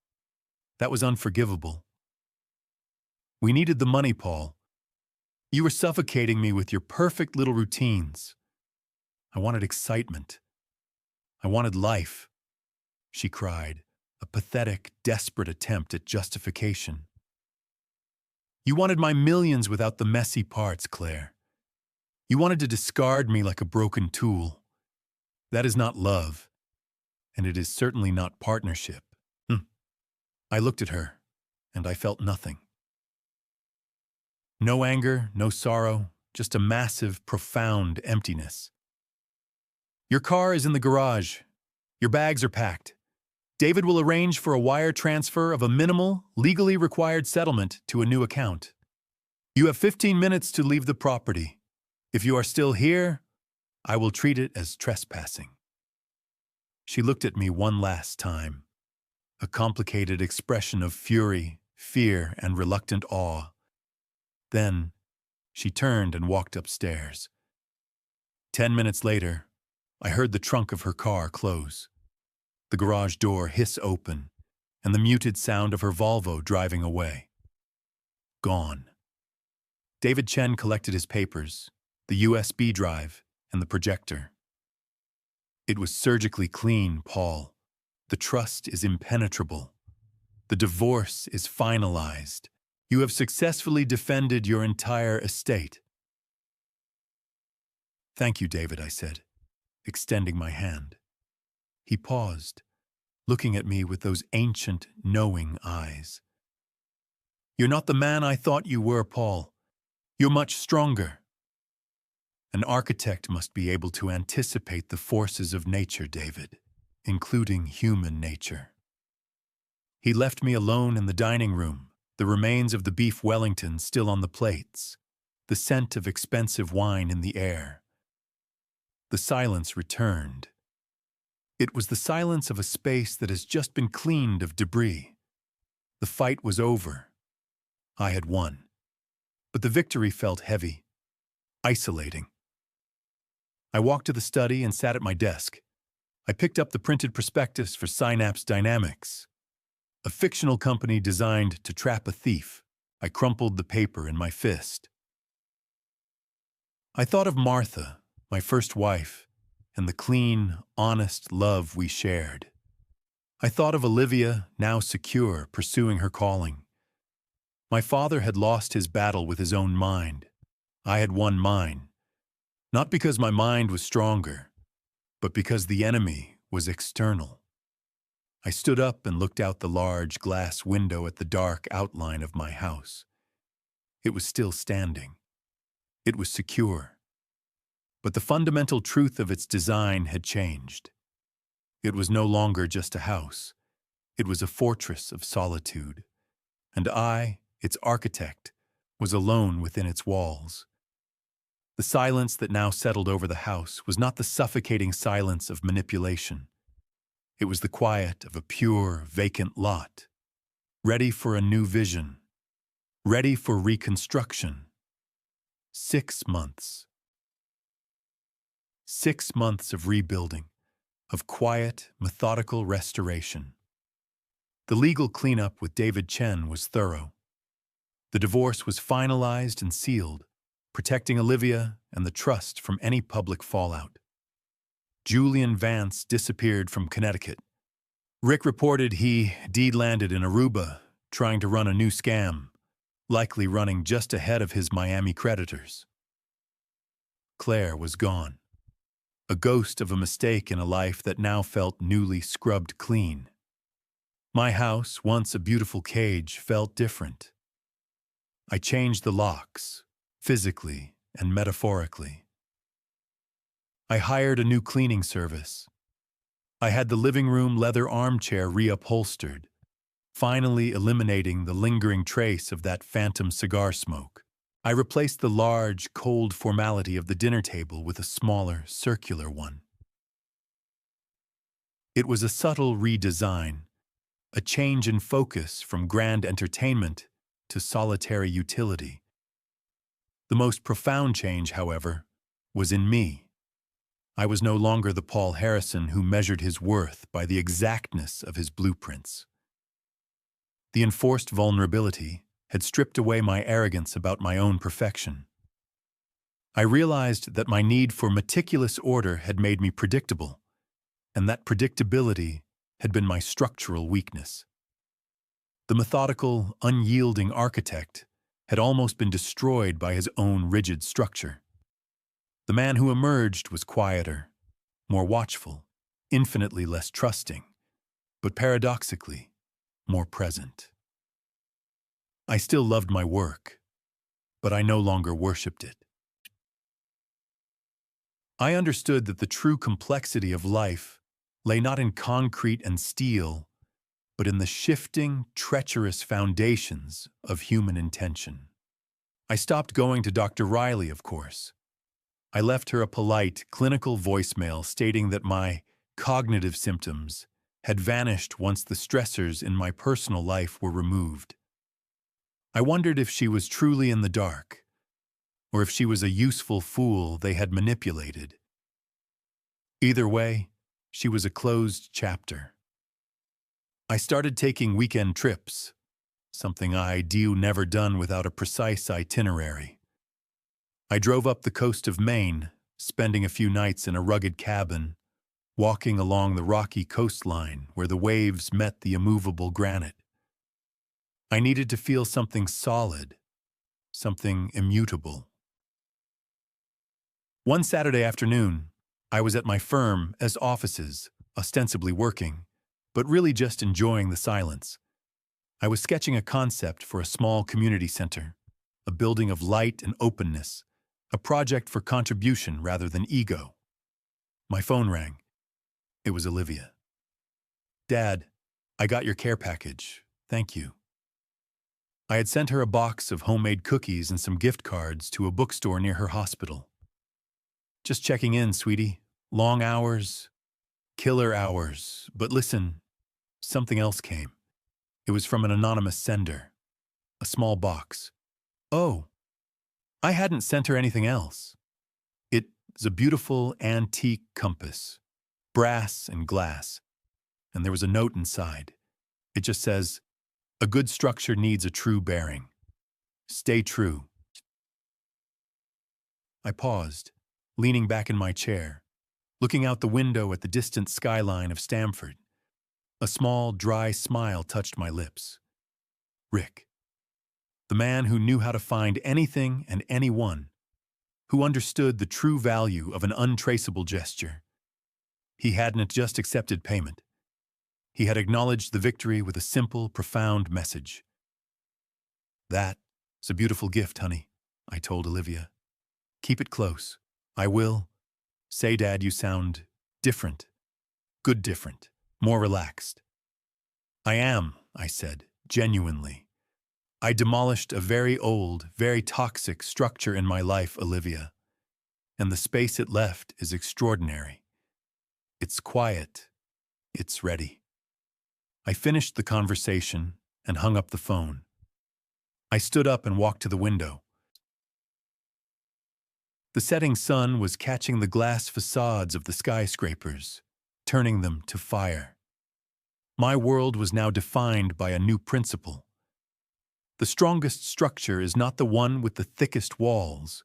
That was unforgivable. We needed the money, Paul. You were suffocating me with your perfect little routines. I wanted excitement. I wanted life," she cried, a pathetic, desperate attempt at justification. "You wanted my millions without the messy parts, Claire. You wanted to discard me like a broken tool. That is not love, and it is certainly not partnership." I looked at her, and I felt nothing. No anger, no sorrow, just a massive, profound emptiness. "Your car is in the garage. Your bags are packed. David will arrange for a wire transfer of a minimal, legally required settlement to a new account. You have 15 minutes to leave the property. If you are still here, I will treat it as trespassing." She looked at me one last time, a complicated expression of fury, fear, and reluctant awe. Then, she turned and walked upstairs. 10 minutes later, I heard the trunk of her car close, the garage door hiss open, and the muted sound of her Volvo driving away. Gone. David Chen collected his papers, the USB drive, and the projector. It was surgically clean, Paul. The trust is impenetrable. The divorce is finalized. You have successfully defended your entire estate. Thank you, David, I said, extending my hand. He paused, looking at me with those ancient, knowing eyes. You're not the man I thought you were, Paul. You're much stronger. An architect must be able to anticipate the forces of nature, David, including human nature. He left me alone in the dining room, the remains of the beef Wellington still on the plates, the scent of expensive wine in the air. The silence returned. It was the silence of a space that has just been cleaned of debris. The fight was over. I had won. But the victory felt heavy, isolating. I walked to the study and sat at my desk. I picked up the printed prospectus for Synapse Dynamics, a fictional company designed to trap a thief. I crumpled the paper in my fist. I thought of Martha, my first wife, and the clean, honest love we shared. I thought of Olivia, now secure, pursuing her calling. My father had lost his battle with his own mind. I had won mine. Not because my mind was stronger, but because the enemy was external. I stood up and looked out the large glass window at the dark outline of my house. It was still standing. It was secure. But the fundamental truth of its design had changed. It was no longer just a house. It was a fortress of solitude. And I, its architect, was alone within its walls. The silence that now settled over the house was not the suffocating silence of manipulation. It was the quiet of a pure, vacant lot, ready for a new vision, ready for reconstruction. 6 months. 6 months of rebuilding, of quiet, methodical restoration. The legal cleanup with David Chen was thorough. The divorce was finalized and sealed, protecting Olivia and the trust from any public fallout. Julian Vance disappeared from Connecticut. Rick reported he landed in Aruba, trying to run a new scam, likely running just ahead of his Miami creditors. Claire was gone, a ghost of a mistake in a life that now felt newly scrubbed clean. My house, once a beautiful cage, felt different. I changed the locks, physically and metaphorically. I hired a new cleaning service. I had the living room leather armchair reupholstered, finally eliminating the lingering trace of that phantom cigar smoke. I replaced the large, cold formality of the dinner table with a smaller, circular one. It was a subtle redesign, a change in focus from grand entertainment to solitary utility. The most profound change, however, was in me. I was no longer the Paul Harrison who measured his worth by the exactness of his blueprints. The enforced vulnerability had stripped away my arrogance about my own perfection. I realized that my need for meticulous order had made me predictable, and that predictability had been my structural weakness. The methodical, unyielding architect had almost been destroyed by his own rigid structure. The man who emerged was quieter, more watchful, infinitely less trusting, but paradoxically, more present. I still loved my work, but I no longer worshipped it. I understood that the true complexity of life lay not in concrete and steel, but in the shifting, treacherous foundations of human intention. I stopped going to Dr. Riley, of course. I left her a polite, clinical voicemail stating that my cognitive symptoms had vanished once the stressors in my personal life were removed. I wondered if she was truly in the dark, or if she was a useful fool they had manipulated. Either way, she was a closed chapter. I started taking weekend trips, something I'd never done without a precise itinerary. I drove up the coast of Maine, spending a few nights in a rugged cabin, walking along the rocky coastline where the waves met the immovable granite. I needed to feel something solid, something immutable. One Saturday afternoon, I was at my firm as offices, ostensibly working, but really just enjoying the silence. I was sketching a concept for a small community center, a building of light and openness, a project for contribution rather than ego. My phone rang. It was Olivia. "Dad, I got your care package. Thank you." I had sent her a box of homemade cookies and some gift cards to a bookstore near her hospital. "Just checking in, sweetie. Long hours, killer hours. But listen, something else came. It was from an anonymous sender. A small box." "Oh, I hadn't sent her anything else." It's a beautiful antique compass, brass and glass, and there was a note inside. It just says, "A good structure needs a true bearing. Stay true." I paused, leaning back in my chair, looking out the window at the distant skyline of Stamford. A small, dry smile touched my lips. Rick. The man who knew how to find anything and anyone, who understood the true value of an untraceable gesture. He hadn't just accepted payment. He had acknowledged the victory with a simple, profound message. "That's a beautiful gift, honey," I told Olivia. "Keep it close. I will. Say, Dad, you sound different. Good different. More relaxed." "I am," I said, genuinely. "I demolished a very old, very toxic structure in my life, Olivia. And the space it left is extraordinary. It's quiet. It's ready." I finished the conversation and hung up the phone. I stood up and walked to the window. The setting sun was catching the glass facades of the skyscrapers, turning them to fire. My world was now defined by a new principle. The strongest structure is not the one with the thickest walls,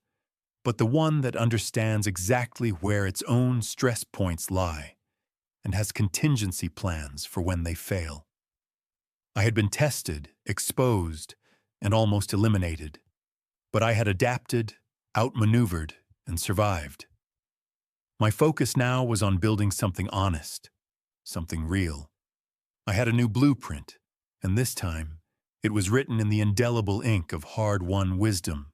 but the one that understands exactly where its own stress points lie and has contingency plans for when they fail. I had been tested, exposed, and almost eliminated, but I had adapted, outmaneuvered, and survived. My focus now was on building something honest, something real. I had a new blueprint, and this time, it was written in the indelible ink of hard-won wisdom.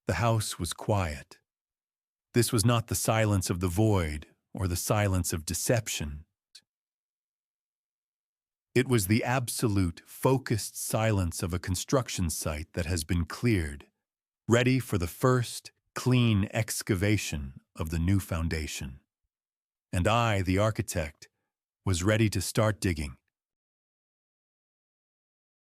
The house was quiet. This was not the silence of the void or the silence of deception. It was the absolute, focused silence of a construction site that has been cleared, ready for the first, clean excavation of the new foundation. And I, the architect, was ready to start digging.